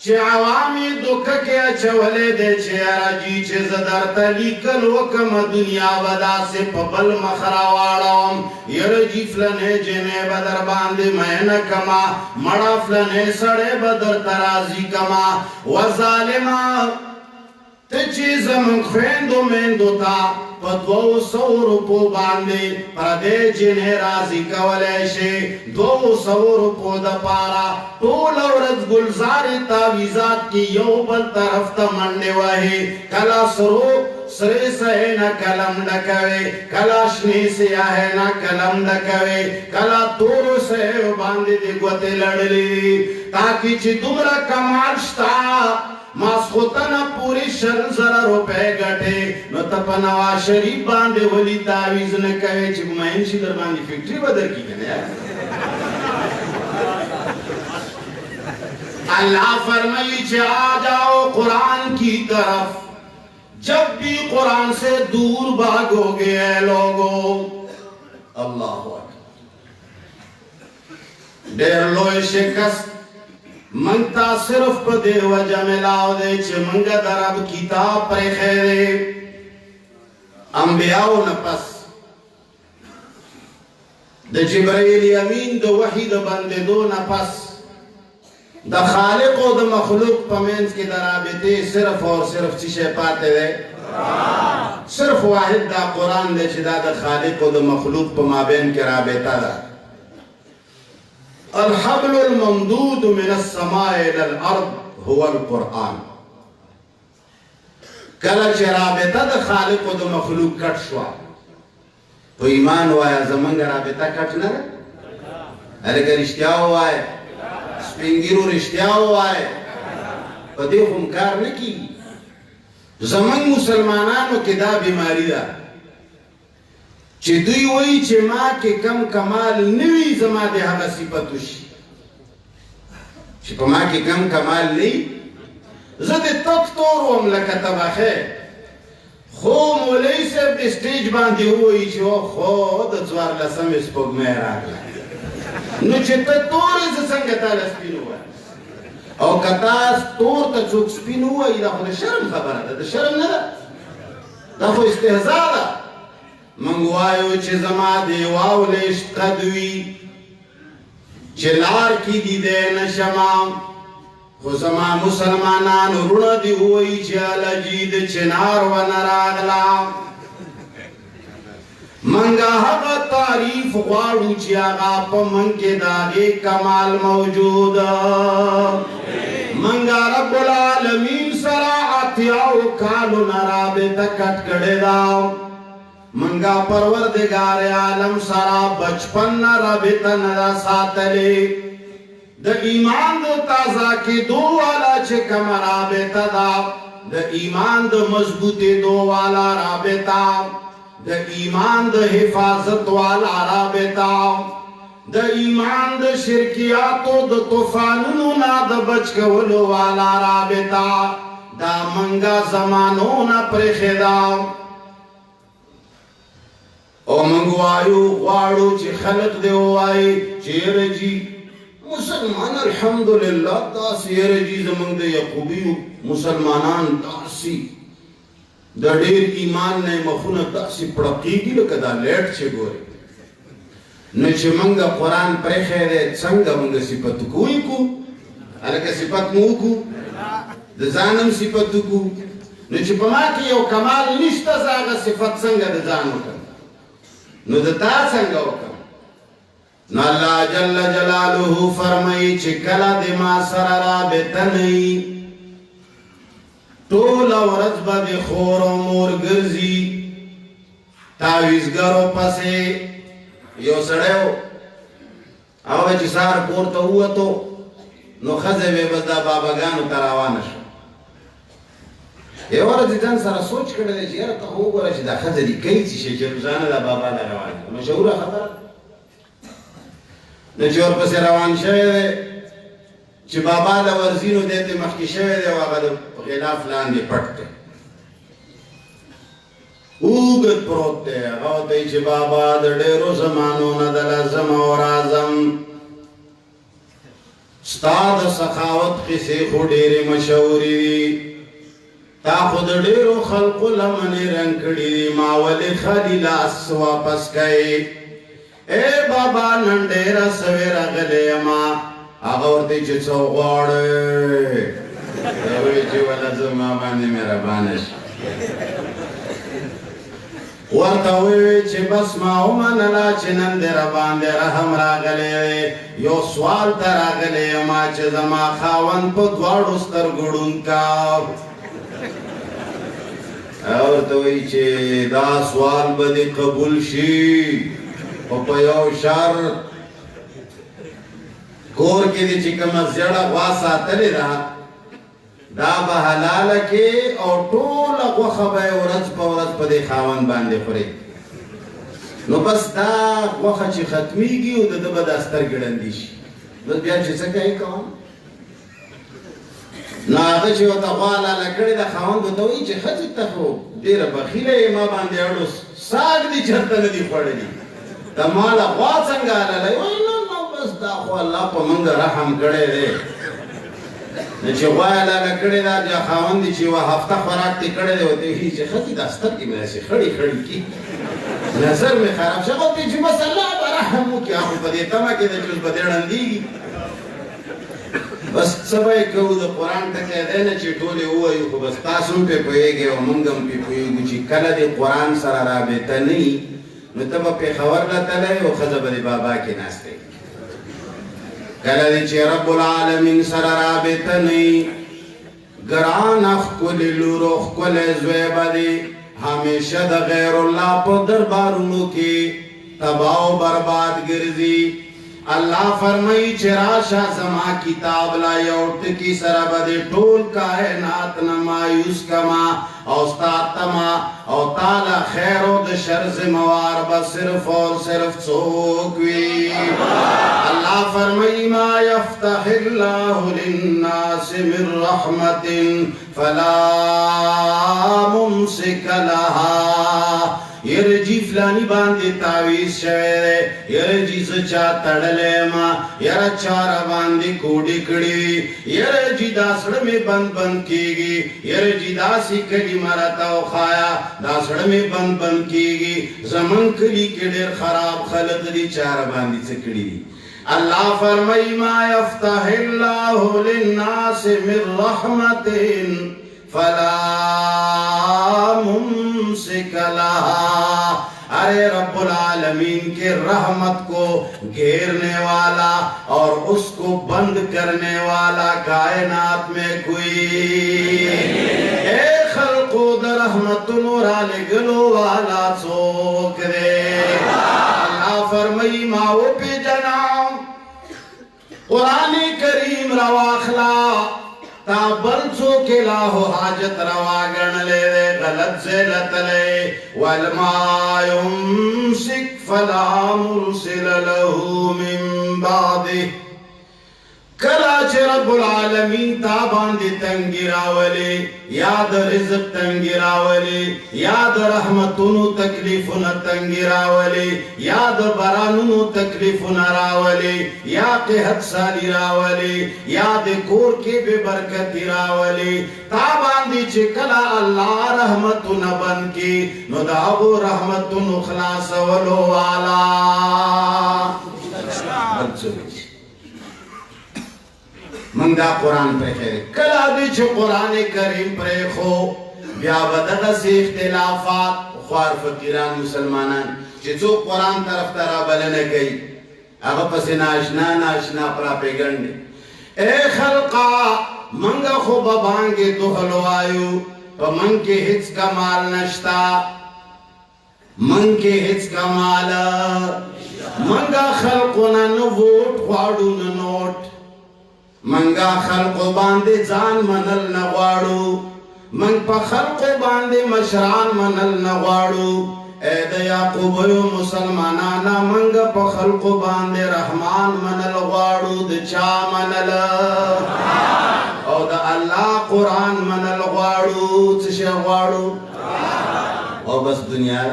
چه عوامی دکا کیا چولے دے چه عراجی چه زدر تلیکل وکم دنیا بدا سے پبل مخراوارم یرجی فلنے جنے بدر باندے مین کما مڑا فلنے سڑے بدر ترازی کما وظالمہ تچی زمن خویندو میندو تا پا 200 روپو باندے پردے جنہیں رازی کولیشے 200 روپو دا پارا طول ورد گلزاری تاویزات کی یو بل طرف تا مننے وحی کلا سرے سہے نا کلم ڈکوے کلا شنی سیاہ نا کلم ڈکوے کلا تورو سہے باندے دے گوتے لڑلی تاکی چی دمرا کمال شتا ماسخوتنا پوری شرزر روپے گٹے نو تپنوا شریف باندے ولی تاویز نکوے چکو مہن شی در باندی فکٹری بدر کی کنے اللہ فرمائی چھے آ جاؤ قرآن کی طرف جب بھی قرآن سے دور بھاگو گے اے لوگو اللہ اکبر دیر لوئے شکست منگتا صرف پا دے وجہ ملاو دے چھے منگا در اب کتاب پر خیرے انبیاء نپس دا جبرائیل امین دا وحید بند دو نپس دا خالق و دا مخلوق پا منز کی در آبتے صرف اور صرف چیشے پاتے دے صرف واحد دا قرآن دے چھے دا خالق و دا مخلوق پا مابین کی رابطہ دا الحبل الممدود من السماء الى الارض هو القرآن کلا چه رابطه دا خالق و دا مخلوق کٹ شوا تو ایمان وایا زمانگ رابطه کٹ نرے ارگر رشتیا ہوائے سپینگیرو رشتیا ہوائے پا دے خمکار نکی زمانگ مسلمانانو کی دا بیماری دا چه دوی وی چه ما که کم کمال نوی زما ده حقا صفتوش چه پا ما که کم کمال نی زد تک طور وم لکا تباخه خو مولی سب ده سٹیج باندی ہوئی چه خود اتوار لسم اسپوگ میں راگلا نو چه تا طور از سنگتا لسپین ہوا او کتاس طور تا چوک سپین ہوا دا خود شرم خبر دا شرم ندا دا خود استحضا دا منگوائیو چه زما دیواو لیشت قدوی چه لار کی دیده نشمام خو زما مسلمانان رونا دی ہوئی چه علجید چنار و نراغلام منگا حقا تعریف غاڑو چه آغا پا من کے داغے کمال موجود منگا رب العالمین سراعتیاو کالو نرابط کٹ کڑے داو منگا پروردگار عالم سرا بچپن ربطن رساتلے دا ایمان دا تازہ کی دو والا چکم رابطہ دا دا ایمان دا مضبوط دو والا رابطہ دا ایمان دا حفاظت والا رابطہ دا ایمان دا شرکیاتو دا طوفانونو نا دا بچکولو والا رابطہ دا منگا زمانو نا پرخدا او منگوائیو غوارو چی خلق دے ہوئی چی رجی مسلمان الحمدللہ داسی رجی زمان دے یقوبی مسلمانان داسی دا دیر ایمان نے مخون داسی پڑکی گی لکا دا لیٹ چھے گوری نچے منگا قرآن پریخے دے چنگا منگا سپت کوئی کو الکا سپت مو کو دا زانم سپت کو نچے پما کی یو کمال نشتا زاغا صفت سنگا دا زانو کن نو دا تا سنگا وکن نو اللہ جل جلالہ فرمائی چکلا دی ما سر رابطہ نئی تولا ورز با دی خور و مور گرزی تاویزگرو پسے یو سڑے ہو او بچی سار پورتا ہوا تو نو خزے بے بزدہ باباگانو تراوانش یو ورز جان سارا سوچ کردے چی یار تا ہو گورا چی دا خزے دی کئی چی شے چی روزانہ دا بابا دا روانی مشہورا خبر نچور پس روان شوئے دے چی بابا دا ورزینو دیتے مخی شوئے دے واغا دا غلاف لاندے پٹتے اوگت پروتے غوطے چی بابا دا دیرو زمانو ندلزم اور آزم ستاد سخاوت قصے خو دیر مشہوری دی تا خود دیرو خلق لمن رنکڑی دی ماولی خلیل اس واپس کئی اے بابا نندیرا سویر اغلی اما آغورتی چی چو غوڑے اوی چی ولازم آبانی میرا بانش ورطاوی چی بس ما امانلا چی نندیرا باندیرا ہم راغلی یو سوال تر آغلی اما چی زما خاون پا دوارو ستر گڑون کا ورطاوی چی دا سوال بدی قبول شی پیو شرط کور کی دی چکم از جڑا غواسا تلی دا دا بحلال کی او طول غوخبای ورز پا ورز پا دی خاون باندے خوری نو بس دا غوخ چی ختمی گی او دا دا داستر گرندیش بس بیا چی سکای کون نا آغا چی وطا غوالا لکڑی دا خاون بتاوی چی خجی تخو دیر بخیل ما باندے اڑو ساگ دی چرطا ندی خوڑی دی تا مالا غوات سنگا للائی وی نو بس دا خو اللہ پا منگا رحم کڑے دے نچے غوایا لگا کڑے دا جا خاون دی چی وہ ہفتہ خوراک تی کڑے دے ہوتے ہی چی خطی داستر کی میں سے خڑی خڑی کی نظر میں خراب شکو تی چی بس اللہ پا رحمو کیا خو پا دیتا ما کی دا چوز بدیڑن دیگی بس سبای کهو دا قرآن تکے دینا چی ٹولے ہوا یو خو بس تاسم پہ پوئے گے و منگم پہ پوئے گو چی کل دی قرآن سر رابطہ نہیں نو تبا پی خور لطلے و خزب دی بابا کی ناستے کلا دی چی رب العالمین سر رابطہ نئی گران اخکل لور اخکل زویبہ دی ہمیشہ دا غیر اللہ پا دربارونو کی تباو برباد گرزی اللہ فرمائی چراشا زما کتاب لا یوٹ کی سرب دے ٹول کائنات نمایوس کما اوستاد تما او تالا خیر و دے شرز موار بس صرف اور صرف چوکوی اللہ فرمائی ما یفتح اللہ للناس من رحمت فلا ممسک لها یرجی فلانی باندی تاویز شوئے دے یرجی سچا تڑلے ما یر چارا باندی کوڑی کڑی یرجی دا سڑ میں بند کی گی یرجی دا سی کلی مرتا و خایا دا سڑ میں بند کی گی زمن کلی کڑیر خراب خلق دی چارا باندی سکڑی دی اللہ فرمائی ما یفتح اللہ للناس من رحمت فلا ممسک لها ارے رب العالمین کے رحمت کو گھیرنے والا اور اس کو بند کرنے والا کائنات میں کوئی اے خلقو در رحمت نورالے گلو والا سوک دے اللہ فرمائی ماو پی جنام قرآن کریم رواخلا تا بلچو کے لاہو حاجت رواگن لے دے غلط سے لطلے والما يمسك فلا مرسل له من بعده کلا چه رب العالمین تا باندی تنگی راولی یاد رزق تنگی راولی یاد رحمتونو تکلیفون تنگی راولی یاد برانونو تکلیفون راولی یا قحط سالی راولی یاد کور کی بے برکتی راولی تا باندی چه کلا اللہ رحمتون بن کی نو داغو رحمتون خلاص ولو والا من دا قرآن پر خیر کلا دی چه قرآن کریم پر خو بیا بدغه سی اختلافات خوار فقیران مسلمانان چه چو قرآن طرف ترا بلنه گئی اگه پس ناشنا پراپیگنڈی اے خلقا منگا خو ببانگی تو حلوائیو پا من کے ہچ کمال نشتا من کے ہچ کمال منگا خلقونا نو ووٹ خوادو نو نوٹ منگا خلقو باندے زان منل نغوارو منگ پا خلقو باندے مشران منل نغوارو اے دا یاقوبیو مسلمانانا منگا پا خلقو باندے رحمان منل غوارو دا چا منل او دا اللہ قرآن منل غوارو چشے غوارو او بس دنیا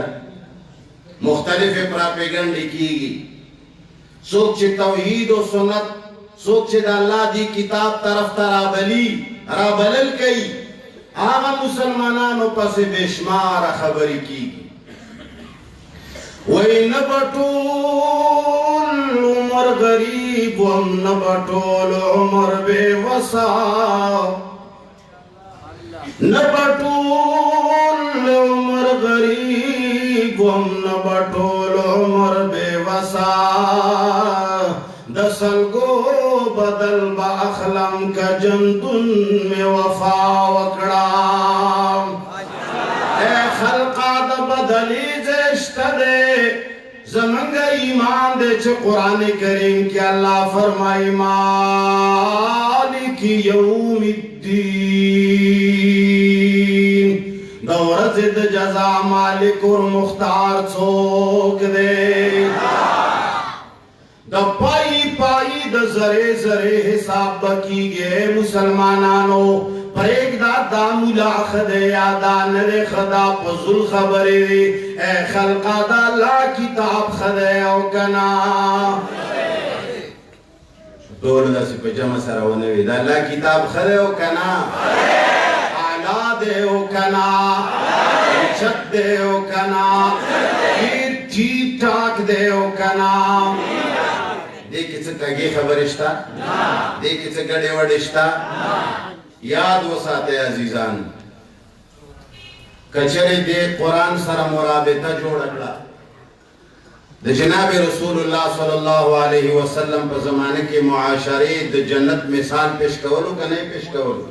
مختلف پراپیگنڈی کی گی سوک چی توحید و سنت سوک چه دا اللہ دی کتاب طرف تا رابلل کئی آغا مسلمانانو پس بشمار خبری کی وی نبطول عمر غریب وم نبطول عمر بے وسا نبطول عمر غریب وم نبطول عمر بے وسا دسلگو بدل با اخلم کا جندن میں وفا وکڑام اے خلقا دا بدلی زشت دے زمنگا ایمان دے چھے قرآن کریم کی اللہ فرمائی مالک یوم الدین دورت زد جزا مالک اور مختار چوک دے دا پائی دا زرے حساب بکی گئے مسلمانانو پر ایک دا ملاخ دے یادان دے خدا پزل خبری دے اے خلقا دا اللہ کتاب خدے او کنا دور دا سی پہ جمع سرونوی دا اللہ کتاب خدے او کنا آلا دے او کنا چت دے او کنا ٹھیک ٹھاک دے او کنا دیکھیں سے کگی خبرشتا دیکھیں سے گڑے وڑشتا یاد وساتے عزیزان کچھرے دے قرآن سر مرابطہ جوڑ اگلا دے جناب رسول اللہ صلی اللہ علیہ وسلم پر زمانے کے معاشرے دے جنت مثال پیش کولو کا نہیں پیش کولو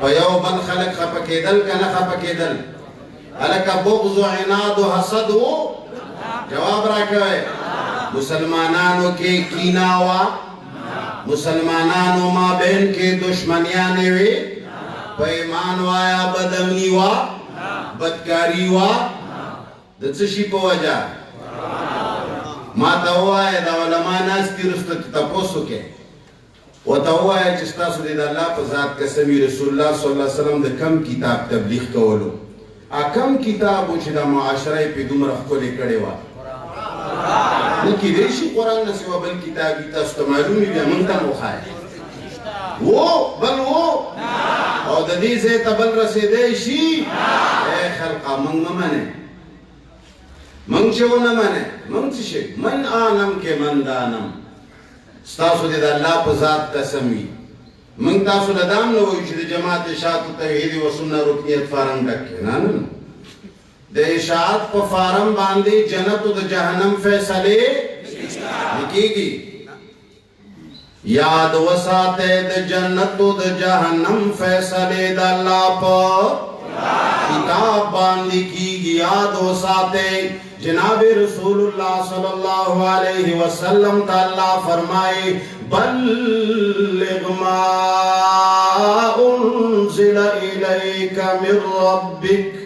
پیو بل خلق خپکے دل کا نہ خپکے دل علکہ بغض و عناد و حسد و جواب راکوئے مسلمانانوں کے کیناوا مسلمانانوں ماں بہن کے دشمنیانے وے پیمان وایا بدمنی وا بدکاری وا دچشی پو وجہ ماتا ہوا ہے دا علماء ناستی رستت تپوسو کے وتا ہوا ہے چستا سو دید اللہ پر ذات قسمی رسول اللہ صلی اللہ علیہ وسلم دا کم کتاب تبلیغ کولو کم کتابو چی دا معاشرہ پی دوم رخ کو لے کڑے وا نکی دیشی قرآن نسیوہ بل کتابی تاستا معلومی بیا منتا مخائے وہ بل وہ او دا دیزے تبل رسے دیشی اے خلقا منگ ممنے منگ چو نمنے منگ چشے من آنم کے من دانم ستاسو دید اللہ پا ذات قسمی منگ تاسو لدام نوئی چید جماعت اشاعت و توحید و سنہ رکنیت فارم ڈکے نانم دے اشاعت پا فارم باندے جنت و دا جہنم فیصلے لکی گی یاد وساتے دا جنت و دا جہنم فیصلے دا اللہ پا کتاب باندے کی گی یاد وساتے جناب رسول اللہ صلی اللہ علیہ وسلم تا اللہ فرمائے بلغ ما انزل الیک من ربک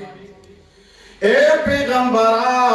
اے پیغمبرہ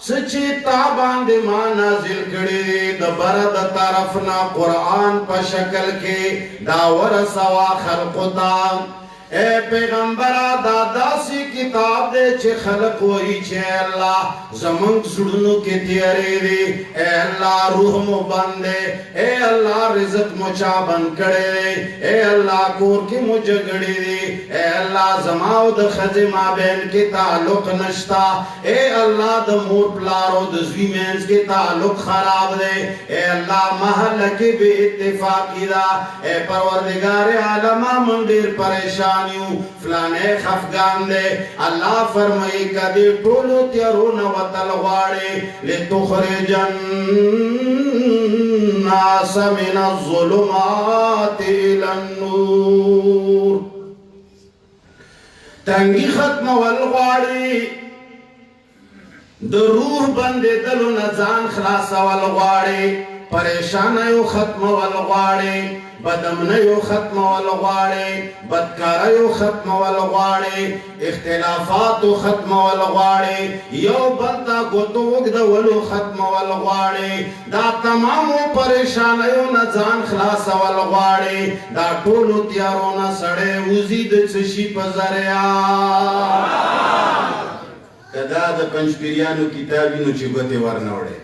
سچی تا باندې ما نازل کړي د بر د طرفنا قرآن په شکل کې دا ورسوا خلقو ته اے پیغمبرہ دا داسی کتاب دے چھے خلق وہی چھے اللہ زمانک سڑنو کے تیارے دے اے اللہ روح مو بندے اے اللہ رزق مچا بند کرے دے اے اللہ کور کی مجگڑی دے اے اللہ زماو دا خزما بین کے تعلق نشتا اے اللہ دا مور پلارو دا زویمینز کے تعلق خراب دے اے اللہ محل کے بے اتفاقی دا اے پروردگار عالمہ من دیر پریشان فلانے خفگان دے اللہ فرمائی کدی ٹولو تیارون و تلغاڑے لتخرجن الناس من الظلمات الى النور تنگی ختم والغاڑی در روح بندے دلو نزان خلاص والغاڑی پریشانیو ختم والغاڑی بدمنیو ختم والغاڑی بدکاریو ختم والغاڑی اختلافاتو ختم والغاڑی یو بلتا گوتو وگد ولو ختم والغاڑی دا تمامو پریشانیو نزان خلاص والغاڑی دا ٹولو تیارونا سڑے وزید چشی پزریا کدا دا پنچپیریانو کتابینو چی گوتے ورنوڑے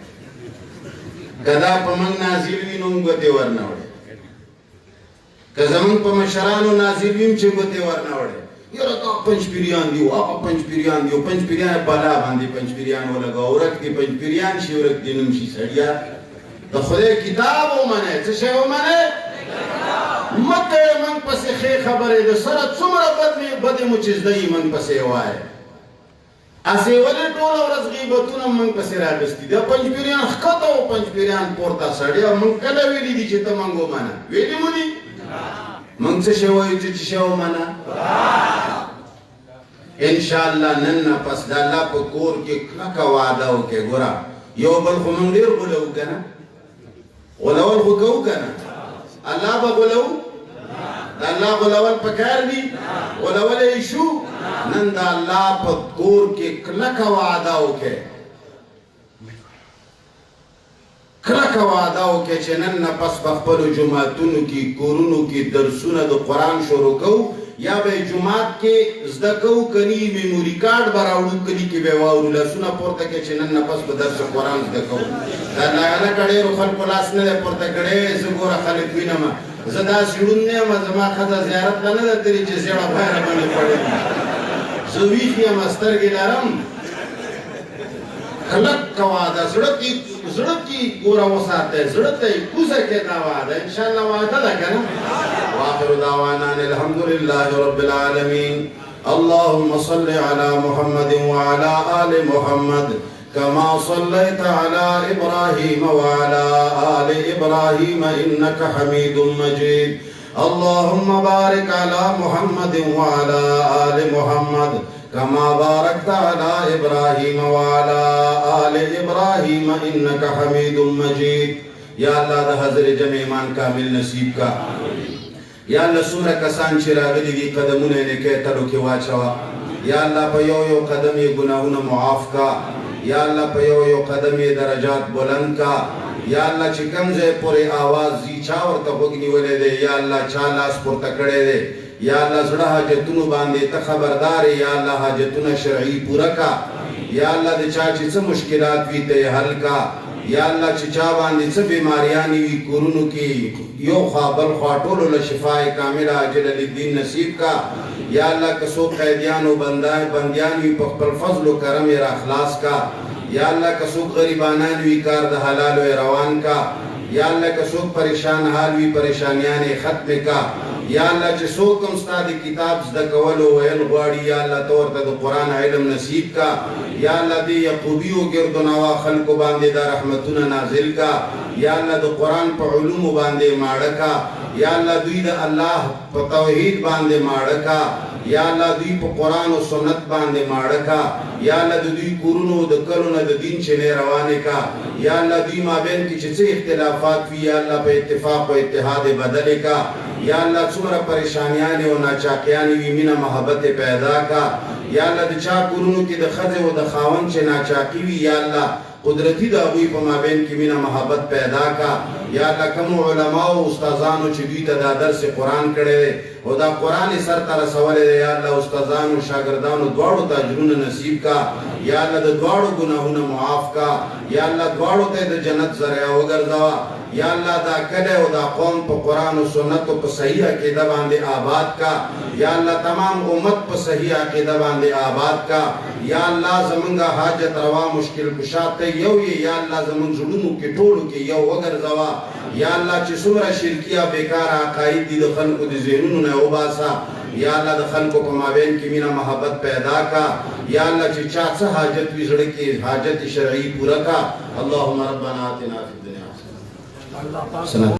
کدا پا من نازلوینو گوتے ورنوڑے که زمان پا مشرانو نازلویم چه گوتے ورنوڑے یارا تا پنچ پیریان دیو آقا پنچ پیریان دیو پنچ پیریان بالا باندی پنچ پیریان ولگا ورک دی پنچ پیریان شی ورک دی نمشی سڑیا دا خودے کتابو منے چشے ہو منے مکہ من پسی خی خبری دا سرت سمرا بدی مچیز دائی من پسی ہوائے اسی ولی ٹولا ورز غیبتونا من پسی راگستی دا پنچ پیریان خطا و پنچ پیریان پورتا سڑیا من کلا ویلی دی چتا منگو منا ویلی مونی من چه شوی چه شو منا انشاءاللہ نننا پس دا اللہ پا کور کے کلکا وعدہ ہو کے گورا یو بلخو من دیر غلو کنا غلوال خو کو کنا اللہ با غلو دا اللہ غلوال پکار دی غلوال ایشو نن دا اللہ پا کور کے کلکا وعدہ ہو کے کلکا وعدہ ہو کے چنن نا پس بخبرو جماعتونو کی کورونو کی درسونو دا قرآن شروع کو یا بے جماعت کے ازدکو کنی میموری کارڈ براؤڑو کنی کی بے واؤرو لسونا پورتا کے چنن نا پس بدرس قرآن ازدکو دا لگانا کڑے رو خلقو لاسنے دے پورتا کڑے زگورا خلق بینما زدا سیڑون نے مزما خدا زیارت لنا دا تیری چی زیڑا بھائر بانی پڑے زویخی مستر گی لارم خلق کا وعدہ زڑت کی گورا وساعت ہے زڑت ہے کوسر کے دا وعدہ انشاءاللہ وعدہ دا کنا وآخر دعوانا الحمدللہ رب العالمین اللہم صلی علی محمد وعلا آل محمد كما صليت على إبراهيم وعلى آل إبراهيم إنك حميد مجيد اللهم بارك على محمد وعلى آل محمد كما باركت على إبراهيم وعلى آل إبراهيم إنك حميد مجيد یا اللہ دا حضر جمع ایمان کامل نصیب کا یا اللہ سمرہ کسان چراغلی دی قدمون نکے تلو کی واچوا یا اللہ پا یو قدم گناہون معاف کا یا اللہ پا یو قدم درجات بلند کا یا اللہ چکم زے پورے آواز زی چاور تا بگنی ولے دے یا اللہ چالاس پر تکڑے دے یا اللہ زڑا حاجتونو باندے تا خبردارے یا اللہ حاجتون شرعی پورا کا یا اللہ دے چاچی سے مشکلات بھی تے حل کا یا اللہ چچا باندے سے بیماریانی وی کورونو کی یو خوابل خواتولو لشفاء کاملہ عجل الدین نصیب کا یا اللہ کسو قیدیانو بندیانوی پخپل فضل و کرم ایر اخلاص کا یا اللہ کسو غریبانانوی کار دا حلال و روان کا یا اللہ کسو پریشان حالوی پریشانیان ختم کا یا اللہ چه سوکم ستا دی کتاب زدکولو ویل غواری یا اللہ تورتا دی قرآن علم نصیب کا یا اللہ دی یقوبیو گرد و نوا خلقو باندے دا رحمتون نازل کا یا اللہ دی قرآن پا علوم باندے ماڑکا یا اللہ دوی دا اللہ پا توحید باندے ماڑکا یا اللہ دوی پا قرآن و سنت باندے ماڑکا یا اللہ دوی کورونو دا کلونا دا دین چلے روانے کا یا اللہ دوی مابین کی چسے اختلافات وی یا اللہ پا اتفاق و اتحاد بدلے کا یا اللہ سمرا پریشانیانی و ناچاقیانی وی من محبت پیدا کا یا الله د چا کورونو کې د ښځې او د خاوند چې ناچاقي وي یا الله قدرتی د هغوی په مابین کې مینه محبت پیدا کا یا الله کومو علماو او استادانو چې دوی ته دا درس قرآن کړی دی او دا قرآن یې سر ته رسولی دی یا الله استادانو شاګردانو دواړو ته اجرونه نصیب کا یا الله د دواړو ګناهونه معاف کا یا الله دواړو ته د جنت ذریعه وګرځوه یا الله دا کلی او دا قوم په قرآن و سنتو په صحیح عقیده باندې آباد کا یا الله تمام امت په صحیح عقیده باندې آباد کا یا الله زمونږ حاجت روا مشکل کشا ته یو یا الله زمونږ زړونو کې ټولو کې یو وګرځوه یا الله چې څومره شرکیه بیکاره عقاید دي د خلکو د ذهنونو نه وباسه یا الله د خلکو په مابین کې مینه محبت پیدا کا یا الله چې چا څه حاجت وي زړه کې حاجت شرعي پوره کا اللهم ربنا آتنا فی الدنیا حسنه